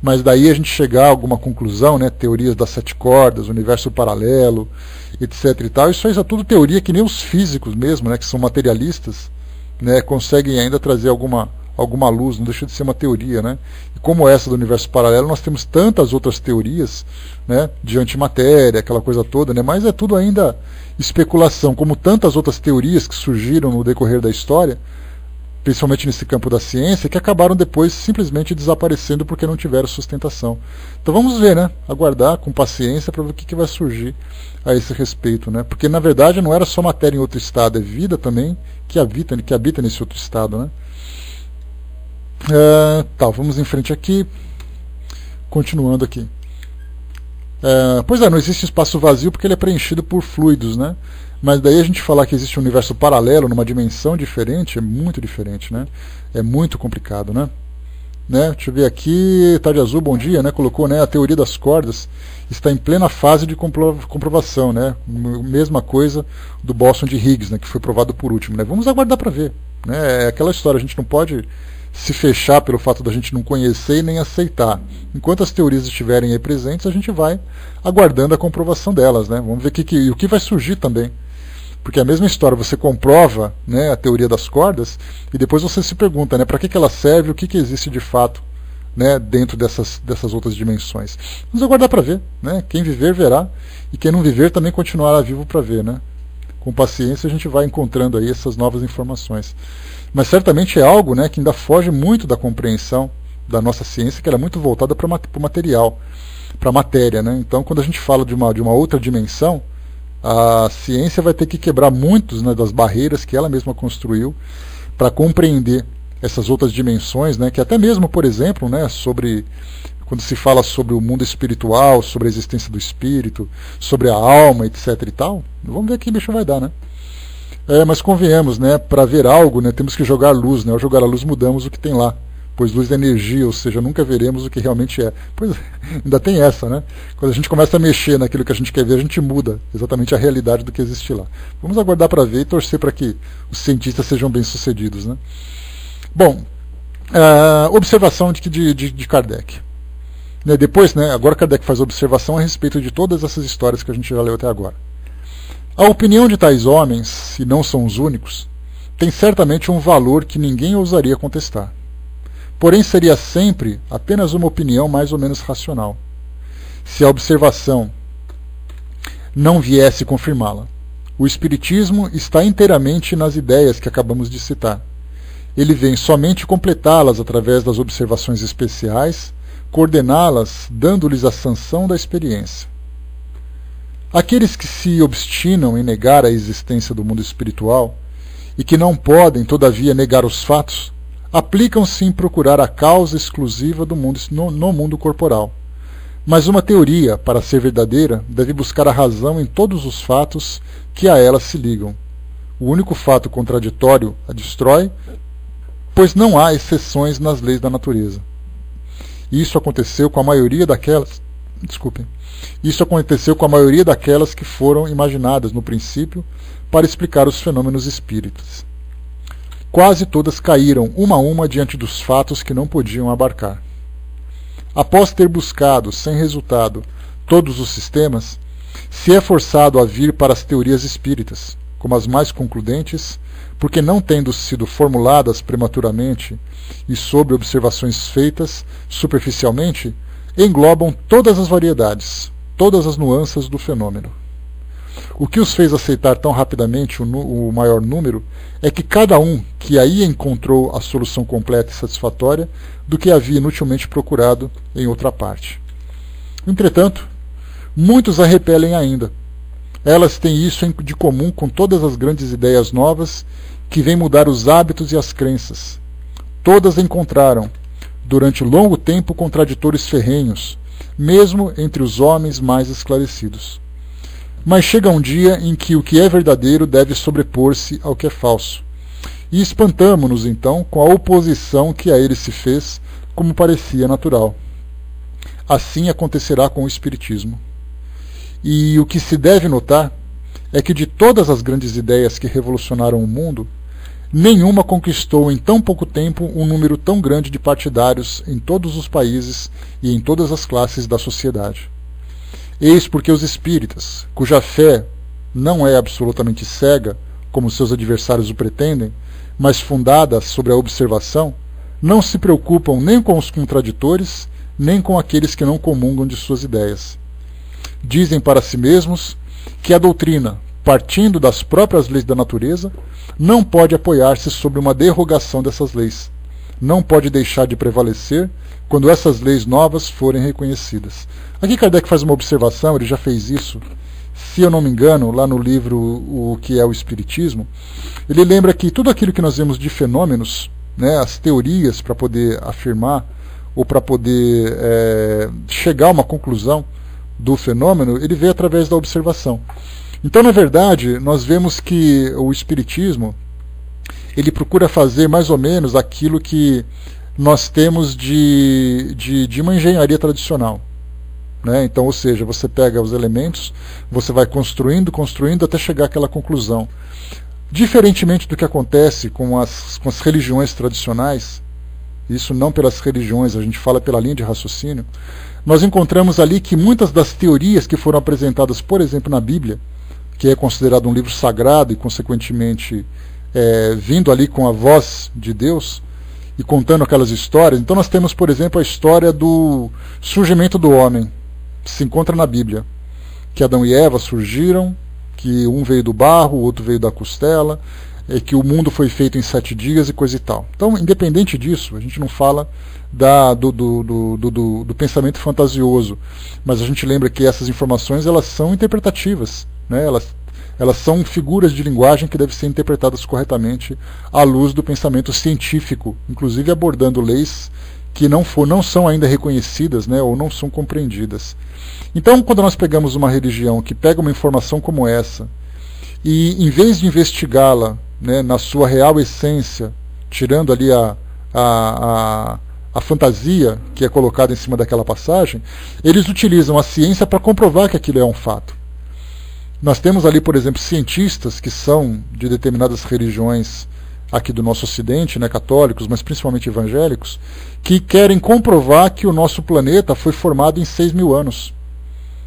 mas daí a gente chegar a alguma conclusão, né? Teorias das 7 cordas, universo paralelo, etc. e tal, isso aí é tudo teoria que nem os físicos mesmo, né? Que são materialistas, né? Conseguem ainda trazer alguma luz, não deixa de ser uma teoria, né? E como essa do universo paralelo, nós temos tantas outras teorias, né, de antimatéria, aquela coisa toda, né? Mas é tudo ainda especulação, como tantas outras teorias que surgiram no decorrer da história, principalmente nesse campo da ciência, que acabaram depois simplesmente desaparecendo porque não tiveram sustentação. Então vamos ver, né? Aguardar com paciência para ver o que vai surgir a esse respeito, né? Porque na verdade não era só matéria em outro estado, é vida também que habita nesse outro estado, né? Vamos em frente aqui, continuando aqui. Pois não existe espaço vazio porque ele é preenchido por fluidos, né? Mas daí a gente falar que existe um universo paralelo numa dimensão diferente é muito diferente, né? É muito complicado, né? Deixa eu ver aqui, Tarde Azul, bom dia, né? Colocou, né, a teoria das cordas está em plena fase de comprovação, né? Mesma coisa do bóson de Higgs, né, que foi provado por último, né? Vamos aguardar para ver, né? É aquela história, a gente não pode se fechar pelo fato da gente não conhecer e nem aceitar. Enquanto as teorias estiverem aí presentes, a gente vai aguardando a comprovação delas, né? Vamos ver o que vai surgir também. Porque é a mesma história, você comprova, né, a teoria das cordas e depois você se pergunta, né, para que ela serve, o que existe de fato, né, dentro dessas outras dimensões. Vamos aguardar para ver, né? Quem viver verá e quem não viver também continuará vivo para ver, né? Com paciência a gente vai encontrando aí essas novas informações. Mas certamente é algo, né, que ainda foge muito da compreensão da nossa ciência, que era muito voltada para o material, para a matéria, né? Então, quando a gente fala de uma outra dimensão, a ciência vai ter que quebrar muitas, né, das barreiras que ela mesma construiu para compreender essas outras dimensões, né, que até mesmo, por exemplo, né, quando se fala sobre o mundo espiritual, sobre a existência do espírito, sobre a alma, etc. e tal, vamos ver que bicho vai dar, né? Mas convenhamos, né, para ver algo, né, temos que jogar luz, né? Ao jogar a luz mudamos o que tem lá, pois luz é energia, ou seja, nunca veremos o que realmente é. Pois ainda tem essa, né? Quando a gente começa a mexer naquilo que a gente quer ver, a gente muda exatamente a realidade do que existe lá. Vamos aguardar para ver e torcer para que os cientistas sejam bem-sucedidos, né? Bom, observação de Kardec. Depois, né, agora Kardec faz observação a respeito de todas essas histórias que a gente já leu até agora. A opinião de tais homens, e não são os únicos, tem certamente um valor que ninguém ousaria contestar. Porém, seria sempre apenas uma opinião mais ou menos racional, se a observação não viesse confirmá-la. O Espiritismo está inteiramente nas ideias que acabamos de citar. Ele vem somente completá-las através das observações especiais, coordená-las, dando-lhes a sanção da experiência. Aqueles que se obstinam em negar a existência do mundo espiritual e que não podem, todavia, negar os fatos, aplicam-se em procurar a causa exclusiva do mundo, no mundo corporal. Mas uma teoria, para ser verdadeira, deve buscar a razão em todos os fatos que a ela se ligam. O único fato contraditório a destrói, pois não há exceções nas leis da natureza. Isso aconteceu com a maioria daquelas que foram imaginadas no princípio para explicar os fenômenos espíritas. Quase todas caíram uma a uma diante dos fatos que não podiam abarcar. Após ter buscado, sem resultado, todos os sistemas, se é forçado a vir para as teorias espíritas, como as mais concludentes, porque não tendo sido formuladas prematuramente e sobre observações feitas superficialmente, englobam todas as variedades, todas as nuances do fenômeno. O que os fez aceitar tão rapidamente o maior número é que cada um que aí encontrou a solução completa e satisfatória do que havia inutilmente procurado em outra parte. Entretanto, muitos a repelem ainda. Elas têm isso de comum com todas as grandes ideias novas que vêm mudar os hábitos e as crenças. Todas encontraram, durante longo tempo, contraditores ferrenhos, mesmo entre os homens mais esclarecidos. Mas chega um dia em que o que é verdadeiro deve sobrepor-se ao que é falso. E espantamo-nos, então, com a oposição que a ele se fez, como parecia natural. Assim acontecerá com o Espiritismo. E o que se deve notar é que de todas as grandes ideias que revolucionaram o mundo, nenhuma conquistou em tão pouco tempo um número tão grande de partidários em todos os países e em todas as classes da sociedade. Eis porque os espíritas, cuja fé não é absolutamente cega, como seus adversários o pretendem, mas fundada sobre a observação, não se preocupam nem com os contraditores, nem com aqueles que não comungam de suas ideias. Dizem para si mesmos que a doutrina, partindo das próprias leis da natureza, não pode apoiar-se sobre uma derrogação dessas leis. Não pode deixar de prevalecer quando essas leis novas forem reconhecidas. Aqui Kardec faz uma observação, ele já fez isso, se eu não me engano, lá no livro O que é o Espiritismo, ele lembra que tudo aquilo que nós vemos de fenômenos, né, as teorias para poder afirmar ou para poder chegar a uma conclusão do fenômeno, ele vê através da observação. Então, na verdade, nós vemos que o Espiritismo ele procura fazer mais ou menos aquilo que nós temos de uma engenharia tradicional. Né? Então, ou seja, você pega os elementos, você vai construindo até chegar àquela conclusão. Diferentemente do que acontece com as religiões tradicionais, isso não pelas religiões, a gente fala pela linha de raciocínio, nós encontramos ali que muitas das teorias que foram apresentadas, por exemplo, na Bíblia, que é considerado um livro sagrado e, consequentemente, vindo ali com a voz de Deus e contando aquelas histórias. Então nós temos, por exemplo, a história do surgimento do homem, que se encontra na Bíblia, que Adão e Eva surgiram, que um veio do barro, o outro veio da costela, que o mundo foi feito em 7 dias e coisa e tal. Então, independente disso, a gente não fala do pensamento fantasioso, mas a gente lembra que essas informações elas são interpretativas, né? Elas são figuras de linguagem que devem ser interpretadas corretamente à luz do pensamento científico, inclusive abordando leis que não são ainda reconhecidas, né, ou não são compreendidas. Então, quando nós pegamos uma religião que pega uma informação como essa, e em vez de investigá-la, né, na sua real essência, tirando ali a fantasia que é colocada em cima daquela passagem, eles utilizam a ciência para comprovar que aquilo é um fato. Nós temos ali, por exemplo, cientistas que são de determinadas religiões aqui do nosso ocidente, né, católicos, mas principalmente evangélicos, que querem comprovar que o nosso planeta foi formado em 6.000 anos.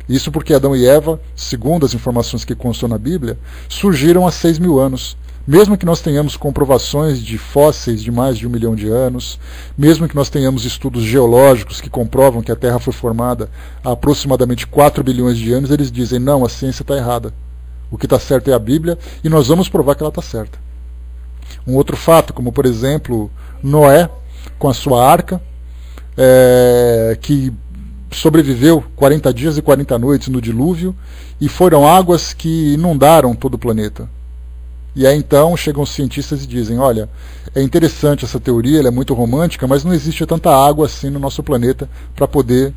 Isso porque Adão e Eva, segundo as informações que constam na Bíblia, surgiram há 6.000 anos. Mesmo que nós tenhamos comprovações de fósseis de mais de 1 milhão de anos, mesmo que nós tenhamos estudos geológicos que comprovam que a Terra foi formada há aproximadamente 4 bilhões de anos, eles dizem, não, a ciência está errada. O que está certo é a Bíblia e nós vamos provar que ela está certa. Um outro fato, como por exemplo, Noé, com a sua arca, que sobreviveu 40 dias e 40 noites no dilúvio, e foram águas que inundaram todo o planeta. E aí então chegam os cientistas e dizem, olha, é interessante essa teoria, ela é muito romântica, mas não existe tanta água assim no nosso planeta para poder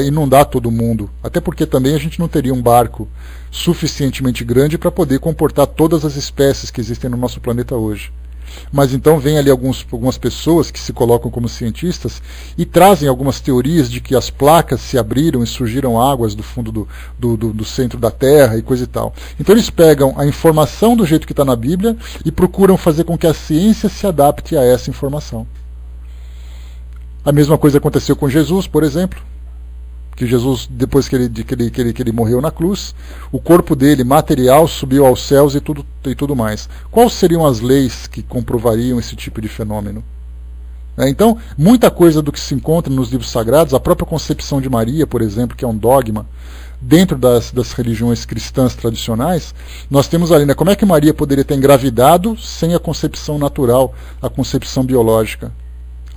inundar todo mundo. Até porque também a gente não teria um barco suficientemente grande para poder comportar todas as espécies que existem no nosso planeta hoje. Mas então vem ali algumas pessoas que se colocam como cientistas e trazem algumas teorias de que as placas se abriram e surgiram águas do fundo do centro da Terra e coisa e tal. Então eles pegam a informação do jeito que está na Bíblia e procuram fazer com que a ciência se adapte a essa informação. A mesma coisa aconteceu com Jesus, por exemplo. Que Jesus, depois que ele morreu na cruz, o corpo dele, material, subiu aos céus e tudo mais. Quais seriam as leis que comprovariam esse tipo de fenômeno? Então, muita coisa do que se encontra nos livros sagrados, a própria concepção de Maria, por exemplo, que é um dogma, dentro das religiões cristãs tradicionais, nós temos ali, como é que Maria poderia ter engravidado sem a concepção natural, a concepção biológica?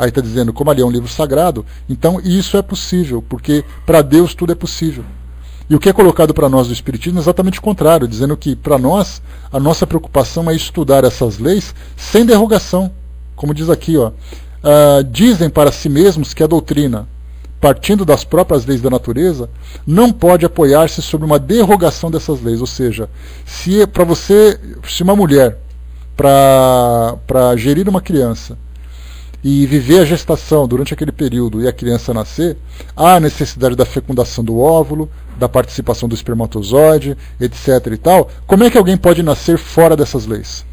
Aí está dizendo, como ali é um livro sagrado, então isso é possível, porque para Deus tudo é possível. E o que é colocado para nós do Espiritismo é exatamente o contrário, dizendo que para nós, a nossa preocupação é estudar essas leis sem derrogação. Como diz aqui, dizem para si mesmos que a doutrina, partindo das próprias leis da natureza, não pode apoiar-se sobre uma derrogação dessas leis. Ou seja, se uma mulher, para gerir uma criança, e viver a gestação durante aquele período e a criança nascer, há a necessidade da fecundação do óvulo, da participação do espermatozoide, etc. e tal. Como é que alguém pode nascer fora dessas leis?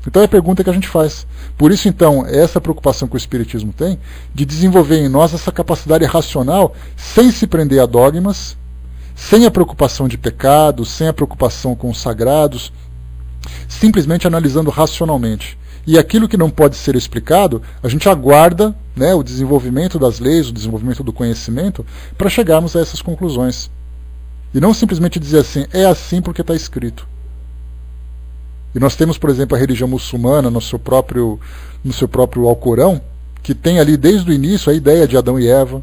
Então é a pergunta que a gente faz. Por isso, então, essa preocupação que o Espiritismo tem de desenvolver em nós essa capacidade racional sem se prender a dogmas, sem a preocupação de pecados, sem a preocupação com os sagrados, simplesmente analisando racionalmente. E aquilo que não pode ser explicado, a gente aguarda o desenvolvimento das leis, o desenvolvimento do conhecimento, para chegarmos a essas conclusões. E não simplesmente dizer assim, é assim porque está escrito. E nós temos, por exemplo, a religião muçulmana no seu próprio Alcorão, que tem ali desde o início a ideia de Adão e Eva.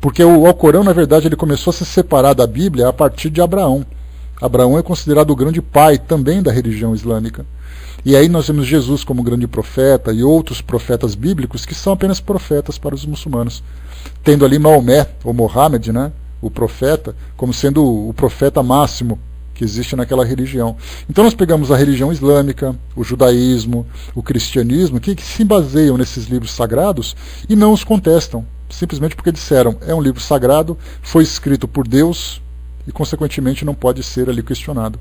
Porque o Alcorão, na verdade, ele começou a se separar da Bíblia a partir de Abraão. Abraão é considerado o grande pai também da religião islâmica. E aí nós temos Jesus como grande profeta e outros profetas bíblicos que são apenas profetas para os muçulmanos. Tendo ali Maomé, ou Mohammed, o profeta, como sendo o profeta máximo que existe naquela religião. Então nós pegamos a religião islâmica, o judaísmo, o cristianismo, que se baseiam nesses livros sagrados e não os contestam, simplesmente porque disseram, é um livro sagrado, foi escrito por Deus e consequentemente não pode ser ali questionado.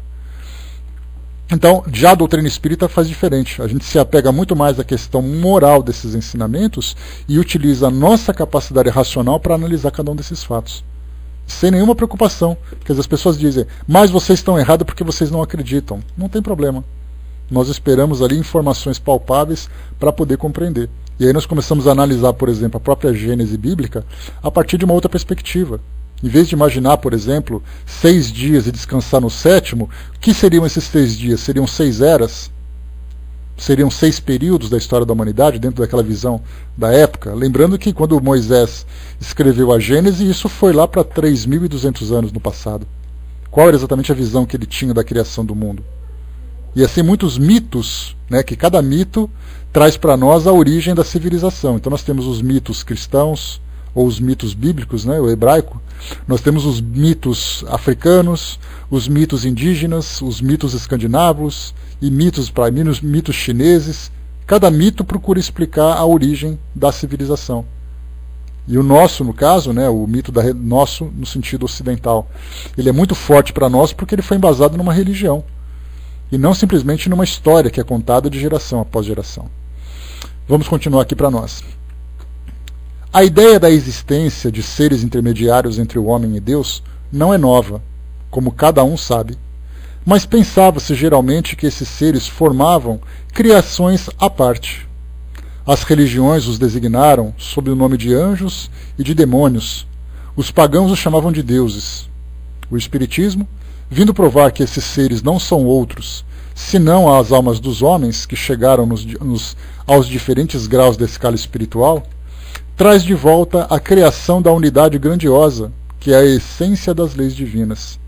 Então, já a doutrina espírita faz diferente. A gente se apega muito mais à questão moral desses ensinamentos e utiliza a nossa capacidade racional para analisar cada um desses fatos. Sem nenhuma preocupação. Porque as pessoas dizem, mas vocês estão errados porque vocês não acreditam. Não tem problema. Nós esperamos ali informações palpáveis para poder compreender. E aí nós começamos a analisar, por exemplo, a própria Gênese bíblica a partir de uma outra perspectiva. Em vez de imaginar, por exemplo, 6 dias e descansar no 7º, o que seriam esses 6 dias? Seriam 6 eras? Seriam 6 períodos da história da humanidade, dentro daquela visão da época? Lembrando que quando Moisés escreveu a Gênese, isso foi lá para 3.200 anos no passado. Qual era exatamente a visão que ele tinha da criação do mundo? E assim muitos mitos, que cada mito traz para nós a origem da civilização. Então nós temos os mitos cristãos, ou os mitos bíblicos, o hebraico. Nós temos os mitos africanos, os mitos indígenas, os mitos escandinavos e mitos chineses. Cada mito procura explicar a origem da civilização. E o nosso, no caso, o mito nosso no sentido ocidental, ele é muito forte para nós porque ele foi embasado numa religião e não simplesmente numa história que é contada de geração após geração. Vamos continuar aqui para nós. A ideia da existência de seres intermediários entre o homem e Deus não é nova, como cada um sabe, mas pensava-se geralmente que esses seres formavam criações à parte. As religiões os designaram sob o nome de anjos e de demônios. Os pagãos os chamavam de deuses. O Espiritismo, vindo provar que esses seres não são outros, senão as almas dos homens que chegaram aos diferentes graus da escala espiritual, traz de volta a criação da unidade grandiosa, que é a essência das leis divinas.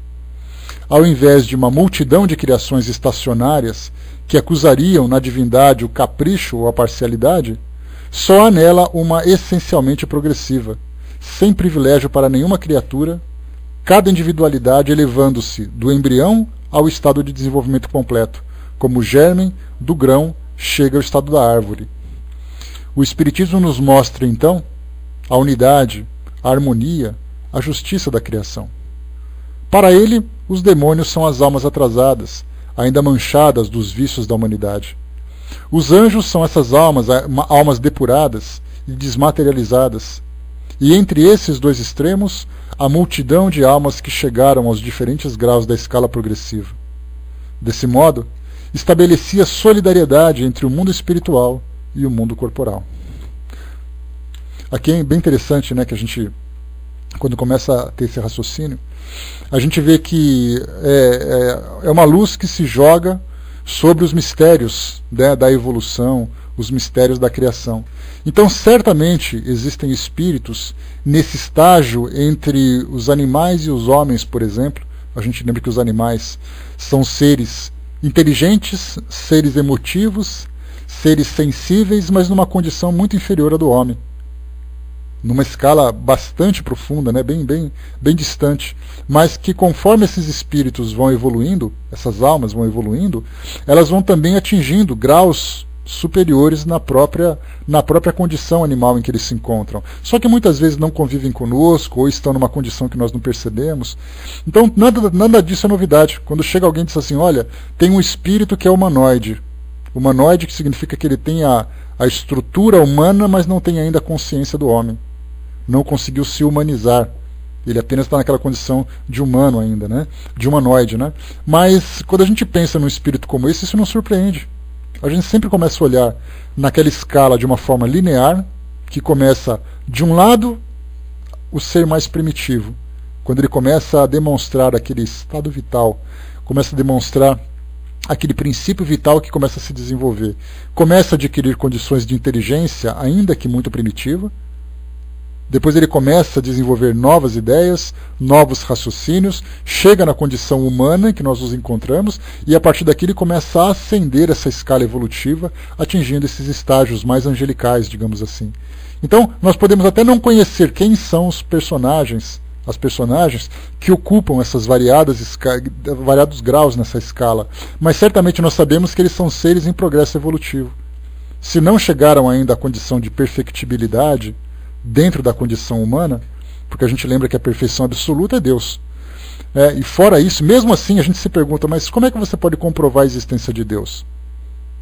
Ao invés de uma multidão de criações estacionárias que acusariam na divindade o capricho ou a parcialidade, só há nela uma essencialmente progressiva, sem privilégio para nenhuma criatura, cada individualidade elevando-se do embrião ao estado de desenvolvimento completo, como o germe do grão chega ao estado da árvore. O Espiritismo nos mostra, então, a unidade, a harmonia, a justiça da criação. Para ele, os demônios são as almas atrasadas, ainda manchadas dos vícios da humanidade. Os anjos são essas almas depuradas e desmaterializadas. E entre esses dois extremos, a multidão de almas que chegaram aos diferentes graus da escala progressiva. Desse modo, estabelecia solidariedade entre o mundo espiritual e o mundo corporal. Aqui é bem interessante, né, que a gente, quando começa a ter esse raciocínio, a gente vê que é uma luz que se joga sobre os mistérios, né, da evolução, os mistérios da criação. Então, certamente, existem espíritos nesse estágio entre os animais e os homens, por exemplo. A gente lembra que os animais são seres inteligentes, seres emotivos, seres sensíveis, mas numa condição muito inferior à do homem. Numa escala bastante profunda, né, bem distante, mas que conforme esses espíritos vão evoluindo, essas almas vão evoluindo, elas vão também atingindo graus superiores na própria condição animal em que eles se encontram. Só que muitas vezes não convivem conosco ou estão numa condição que nós não percebemos. Então nada disso é novidade. Quando chega alguém e diz assim, olha, tem um espírito que é humanoide. Humanoide que significa que ele tem a estrutura humana, mas não tem ainda a consciência do homem. Não conseguiu se humanizar. Ele apenas está naquela condição de humano ainda, né? De humanoide, né? Mas quando a gente pensa num espírito como esse, isso não surpreende. A gente sempre começa a olhar naquela escala de uma forma linear, que começa de um lado o ser mais primitivo, quando ele começa a demonstrar aquele estado vital, começa a demonstrar aquele princípio vital que começa a se desenvolver, começa a adquirir condições de inteligência, ainda que muito primitiva. Depois ele começa a desenvolver novas ideias, novos raciocínios, chega na condição humana em que nós nos encontramos, e a partir daqui ele começa a ascender essa escala evolutiva, atingindo esses estágios mais angelicais, digamos assim. Então, nós podemos até não conhecer quem são os personagens, as personagens que ocupam essas variados graus nessa escala, mas certamente nós sabemos que eles são seres em progresso evolutivo. Se não chegaram ainda à condição de perfectibilidade, dentro da condição humana, porque a gente lembra que a perfeição absoluta é Deus. E fora isso, mesmo assim, a gente se pergunta, mas como é que você pode comprovar a existência de Deus?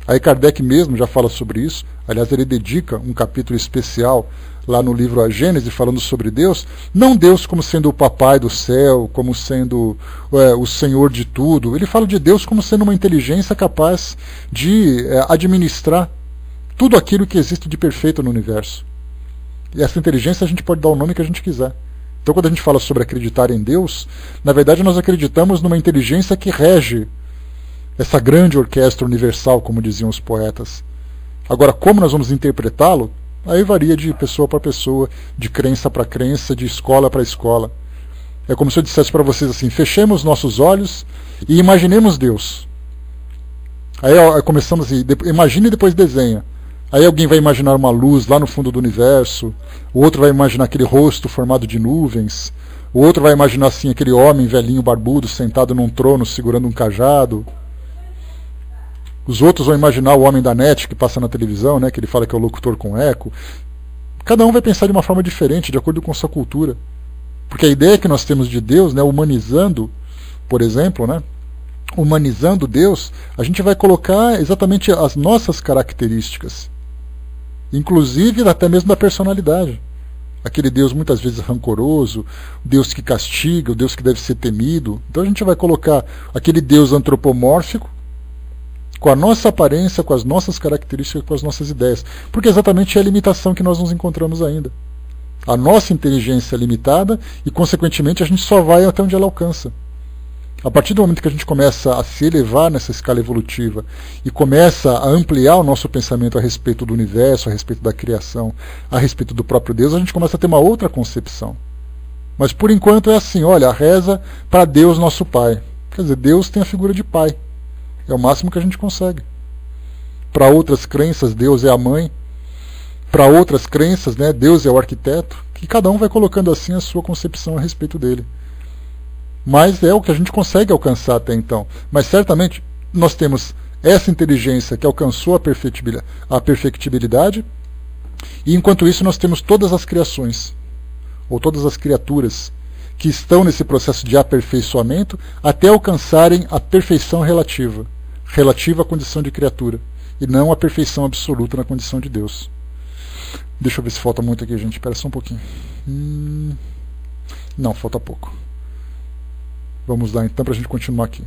Aí Kardec mesmo já fala sobre isso, aliás, ele dedica um capítulo especial lá no livro A Gênese, falando sobre Deus, não Deus como sendo o papai do céu, como sendo o senhor de tudo, ele fala de Deus como sendo uma inteligência capaz de administrar tudo aquilo que existe de perfeito no universo. E essa inteligência a gente pode dar o nome que a gente quiser. Então quando a gente fala sobre acreditar em Deus, na verdade nós acreditamos numa inteligência que rege essa grande orquestra universal, como diziam os poetas. Agora, como nós vamos interpretá-lo, aí varia de pessoa para pessoa, de crença para crença, de escola para escola. É como se eu dissesse para vocês assim, fechemos nossos olhos e imaginemos Deus. Aí começamos assim, imagine e depois desenha. Aí alguém vai imaginar uma luz lá no fundo do universo, o outro vai imaginar aquele rosto formado de nuvens, o outro vai imaginar assim aquele homem velhinho barbudo sentado num trono segurando um cajado. Os outros vão imaginar o homem da net que passa na televisão, né, que ele fala que é o locutor com eco. Cada um vai pensar de uma forma diferente, de acordo com a sua cultura. Porque a ideia que nós temos de Deus, né, humanizando, por exemplo, né, humanizando Deus, a gente vai colocar exatamente as nossas características, inclusive até mesmo da personalidade. aquele Deus muitas vezes rancoroso, o Deus que castiga, o Deus que deve ser temido. Então a gente vai colocar aquele Deus antropomórfico, com a nossa aparência, com as nossas características, com as nossas ideias. Porque exatamente é a limitação que nós nos encontramos ainda. A nossa inteligência é limitada e, consequentemente, a gente só vai até onde ela alcança. A partir do momento que a gente começa a se elevar nessa escala evolutiva e começa a ampliar o nosso pensamento a respeito do universo, a respeito da criação, a respeito do próprio Deus, a gente começa a ter uma outra concepção. Mas por enquanto é assim, olha, reza para Deus nosso Pai. Quer dizer, Deus tem a figura de Pai. É o máximo que a gente consegue. Para outras crenças, Deus é a mãe. Para outras crenças, né, Deus é o arquiteto. Que cada um vai colocando assim a sua concepção a respeito dele. Mas é o que a gente consegue alcançar até então. Mas certamente nós temos essa inteligência que alcançou a perfectibilidade, e enquanto isso nós temos todas as criações, ou todas as criaturas, que estão nesse processo de aperfeiçoamento até alcançarem a perfeição relativa à condição de criatura, e não a perfeição absoluta na condição de Deus. Deixa eu ver se falta muito aqui, gente. Espera só um pouquinho. Não, falta pouco. Vamos lá então para a gente continuar aqui.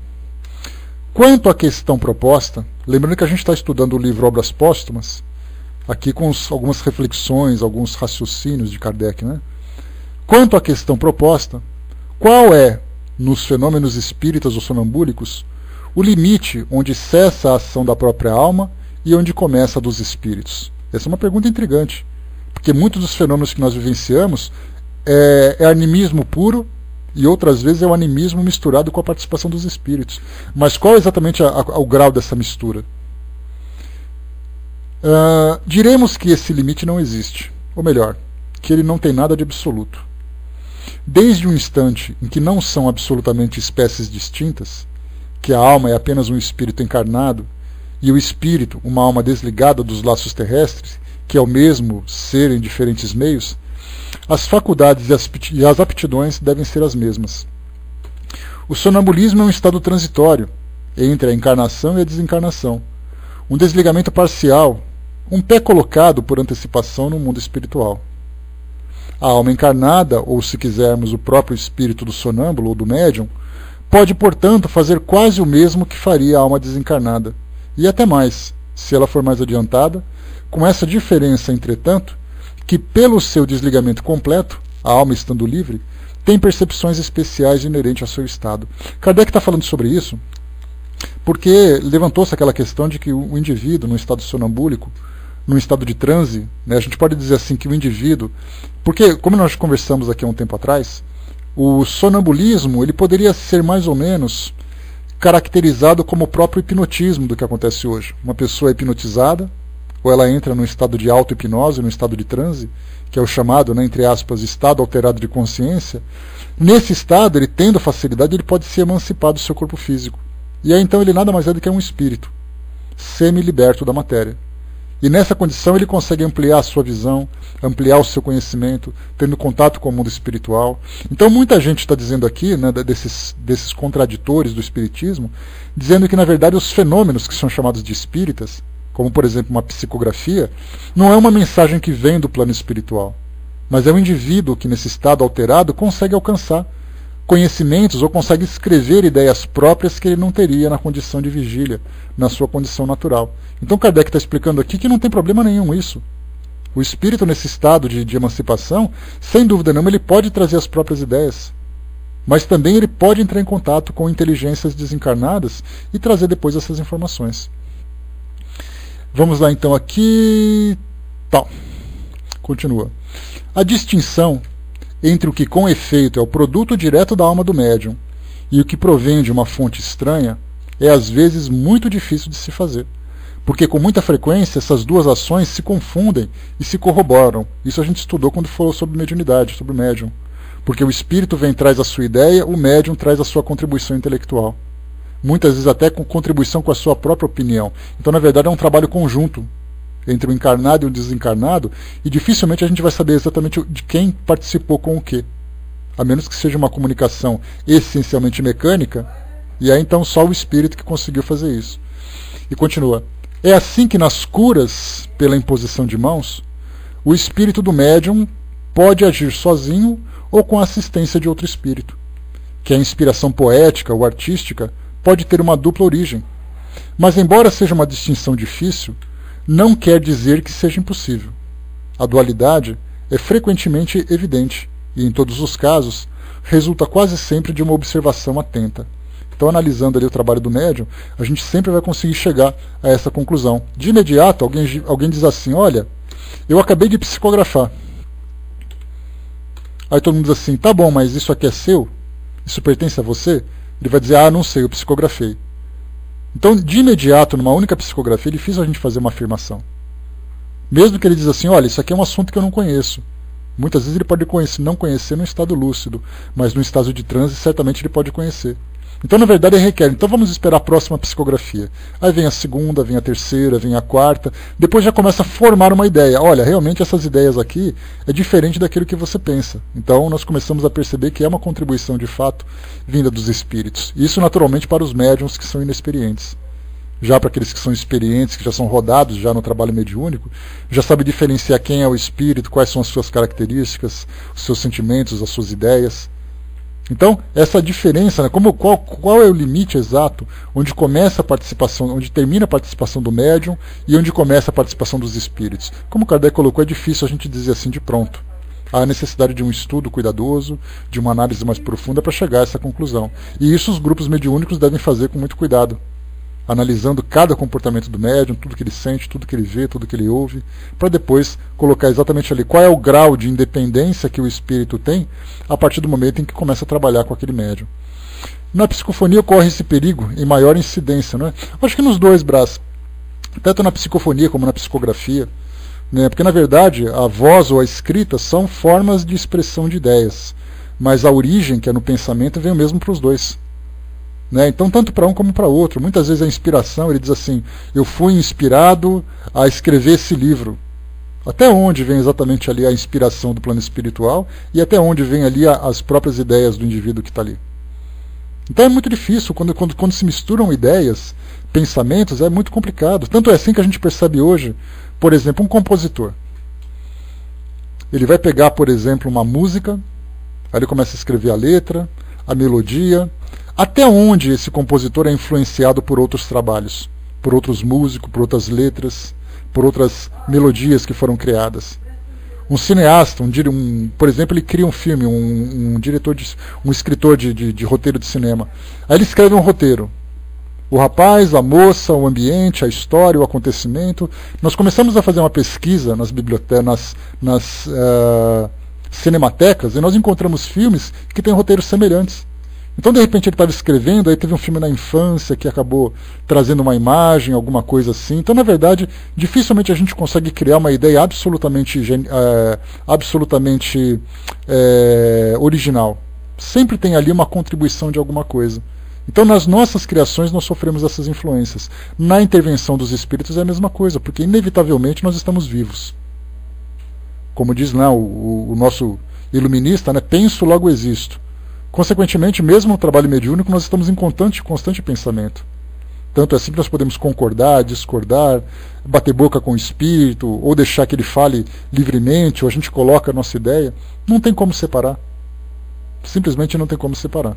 Quanto à questão proposta, lembrando que a gente está estudando o livro Obras Póstumas, aqui com algumas reflexões, alguns raciocínios de Kardec, né? Quanto à questão proposta, qual é, nos fenômenos espíritas ou sonambúlicos, o limite onde cessa a ação da própria alma e onde começa a dos espíritos? Essa é uma pergunta intrigante, porque muitos dos fenômenos que nós vivenciamos é animismo puro, e outras vezes é o animismo misturado com a participação dos espíritos. Mas qual é exatamente o grau dessa mistura? Diremos que esse limite não existe, ou melhor, que ele não tem nada de absoluto. Desde o instante em que não são absolutamente espécies distintas, que a alma é apenas um espírito encarnado, e o espírito, uma alma desligada dos laços terrestres, que é o mesmo ser em diferentes meios, as faculdades e as aptidões devem ser as mesmas. O sonambulismo é um estado transitório entre a encarnação e a desencarnação, um desligamento parcial, um pé colocado por antecipação no mundo espiritual. A alma encarnada, ou se quisermos o próprio espírito do sonâmbulo ou do médium, pode, portanto, fazer quase o mesmo que faria a alma desencarnada, e até mais, se ela for mais adiantada, com essa diferença, entretanto, que pelo seu desligamento completo, a alma estando livre, tem percepções especiais inerentes ao seu estado. Kardec está falando sobre isso porque levantou-se aquela questão de que o indivíduo, no estado sonambúlico, num estado de transe, né, a gente pode dizer assim que o indivíduo, porque, como nós conversamos aqui há um tempo atrás, o sonambulismo ele poderia ser mais ou menos caracterizado como o próprio hipnotismo do que acontece hoje. Uma pessoa é hipnotizada, ou ela entra num estado de auto-hipnose, num estado de transe, que é o chamado, né, entre aspas, estado alterado de consciência. Nesse estado, ele tendo facilidade, ele pode se emancipar do seu corpo físico. E aí então ele nada mais é do que um espírito, semi-liberto da matéria. E nessa condição ele consegue ampliar a sua visão, ampliar o seu conhecimento, tendo contato com o mundo espiritual. Então muita gente está dizendo aqui, né, desses contraditores do espiritismo, dizendo que na verdade os fenômenos que são chamados de espíritas, como por exemplo uma psicografia, não é uma mensagem que vem do plano espiritual, mas é um indivíduo que nesse estado alterado consegue alcançar conhecimentos ou consegue escrever ideias próprias que ele não teria na condição de vigília, na sua condição natural. Então Kardec está explicando aqui que não tem problema nenhum isso. O espírito nesse estado de emancipação, sem dúvida nenhuma, ele pode trazer as próprias ideias, mas também ele pode entrar em contato com inteligências desencarnadas e trazer depois essas informações. Vamos lá então aqui. Tá. Continua. A distinção entre o que com efeito é o produto direto da alma do médium e o que provém de uma fonte estranha é às vezes muito difícil de se fazer, porque com muita frequência essas duas ações se confundem e se corroboram. Isso a gente estudou quando falou sobre mediunidade, sobre o médium, porque o espírito vem traz a sua ideia, o médium traz a sua contribuição intelectual, muitas vezes até com contribuição com a sua própria opinião. Então na verdade é um trabalho conjunto entre o encarnado e o desencarnado, e dificilmente a gente vai saber exatamente de quem participou com o quê, a menos que seja uma comunicação essencialmente mecânica, e aí então só o espírito que conseguiu fazer isso. E continua. É assim que nas curas pela imposição de mãos, o espírito do médium pode agir sozinho ou com a assistência de outro espírito. Que a inspiração poética ou artística pode ter uma dupla origem. Mas, embora seja uma distinção difícil, não quer dizer que seja impossível. A dualidade é frequentemente evidente e, em todos os casos, resulta quase sempre de uma observação atenta. Então, analisando ali o trabalho do médium, a gente sempre vai conseguir chegar a essa conclusão. De imediato, alguém diz assim, olha, eu acabei de psicografar. Aí todo mundo diz assim, tá bom, mas isso aqui é seu? Isso pertence a você? Ele vai dizer, não sei, eu psicografei. Então, de imediato, numa única psicografia, é difícil a gente fazer uma afirmação. Mesmo que ele diz assim, olha, isso aqui é um assunto que eu não conheço. Muitas vezes ele pode não conhecer no estado lúcido, mas no estado de transe certamente ele pode conhecer. Então, na verdade, ele requer. Então, vamos esperar a próxima psicografia. Aí vem a segunda, vem a terceira, vem a quarta. Depois já começa a formar uma ideia. Olha, realmente essas ideias aqui é diferente daquilo que você pensa. Então, nós começamos a perceber que é uma contribuição, de fato, vinda dos espíritos. Isso, naturalmente, para os médiuns que são inexperientes. Já para aqueles que são experientes, que já são rodados já no trabalho mediúnico, já sabe diferenciar quem é o espírito, quais são as suas características, os seus sentimentos, as suas ideias. Então, essa diferença, né, qual é o limite exato onde começa a participação, onde termina a participação do médium e onde começa a participação dos espíritos? Como Kardec colocou, é difícil a gente dizer assim de pronto. Há necessidade de um estudo cuidadoso, de uma análise mais profunda para chegar a essa conclusão. E isso os grupos mediúnicos devem fazer com muito cuidado, analisando cada comportamento do médium, tudo que ele sente, tudo que ele vê, tudo que ele ouve, para depois colocar exatamente ali qual é o grau de independência que o espírito tem a partir do momento em que começa a trabalhar com aquele médium. Na psicofonia ocorre esse perigo em maior incidência, não é? Acho que nos dois braços, tanto na psicofonia como na psicografia, né? Porque na verdade a voz ou a escrita são formas de expressão de ideias, mas a origem, que é no pensamento, vem o mesmo para os dois. Né? Então, tanto para um como para outro. Muitas vezes a inspiração, ele diz assim, eu fui inspirado a escrever esse livro. Até onde vem exatamente ali a inspiração do plano espiritual e até onde vem ali as próprias ideias do indivíduo que está ali. Então é muito difícil, quando se misturam ideias, pensamentos, é muito complicado. Tanto é assim que a gente percebe hoje, por exemplo, um compositor. Ele vai pegar, por exemplo, uma música, aí ele começa a escrever a letra, a melodia. Até onde esse compositor é influenciado por outros trabalhos, por outros músicos, por outras letras, por outras melodias que foram criadas. Um cineasta, por exemplo, ele cria um filme, um escritor de roteiro de cinema. Aí ele escreve um roteiro. O rapaz, a moça, o ambiente, a história, o acontecimento. Nós começamos a fazer uma pesquisa nas bibliotecas, nas cinematecas, e nós encontramos filmes que têm roteiros semelhantes. Então, de repente, ele estava escrevendo, aí teve um filme na infância que acabou trazendo uma imagem, alguma coisa assim. Então, na verdade, dificilmente a gente consegue criar uma ideia absolutamente original. Sempre tem ali uma contribuição de alguma coisa. Então, nas nossas criações, nós sofremos essas influências. Na intervenção dos espíritos é a mesma coisa, porque, inevitavelmente, nós estamos vivos. Como diz lá o nosso iluminista, né? Penso, logo existo. Consequentemente, mesmo no trabalho mediúnico, nós estamos em constante pensamento. Tanto é assim que nós podemos concordar, discordar, bater boca com o espírito, ou deixar que ele fale livremente, ou a gente coloca a nossa ideia. Não tem como separar. Simplesmente não tem como separar.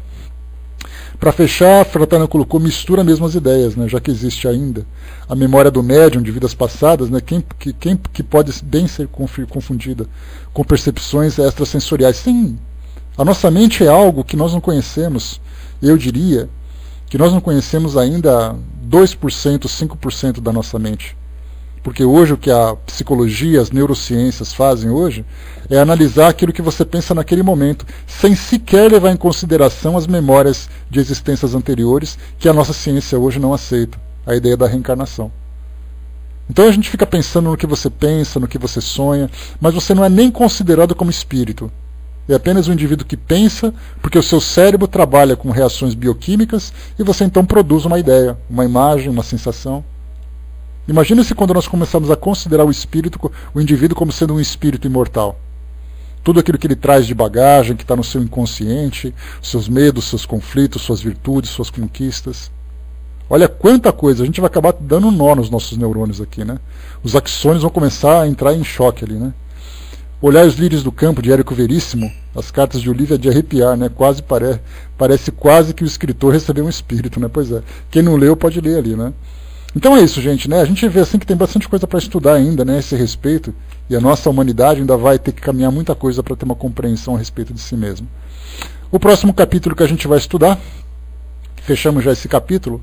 Para fechar, Fratana colocou, mistura mesmo as ideias, né, já que existe ainda a memória do médium de vidas passadas, né, que pode bem ser confundida com percepções extrasensoriais. Sim, a nossa mente é algo que nós não conhecemos. Eu diria que nós não conhecemos ainda 2%, 5% da nossa mente. Porque hoje o que a psicologia, as neurociências fazem hoje é analisar aquilo que você pensa naquele momento, sem sequer levar em consideração as memórias de existências anteriores, que a nossa ciência hoje não aceita, a ideia da reencarnação. Então a gente fica pensando no que você pensa, no que você sonha, mas você não é nem considerado como espírito. É apenas um indivíduo que pensa, porque o seu cérebro trabalha com reações bioquímicas e você então produz uma ideia, uma imagem, uma sensação. Imagina se quando nós começamos a considerar o indivíduo como sendo um espírito imortal. Tudo aquilo que ele traz de bagagem, que está no seu inconsciente, seus medos, seus conflitos, suas virtudes, suas conquistas. Olha quanta coisa, a gente vai acabar dando nó nos nossos neurônios aqui, né? Os axônios vão começar a entrar em choque ali, né? Olhar os Lírios do Campo, de Érico Veríssimo, as cartas de Olívia, de arrepiar, né? Parece quase que o escritor recebeu um espírito, né? Pois é. Quem não leu pode ler ali, né? Então é isso, gente, né? A gente vê assim que tem bastante coisa para estudar ainda, né? Esse respeito, e a nossa humanidade ainda vai ter que caminhar muita coisa para ter uma compreensão a respeito de si mesmo. O próximo capítulo que a gente vai estudar, fechamos já esse capítulo,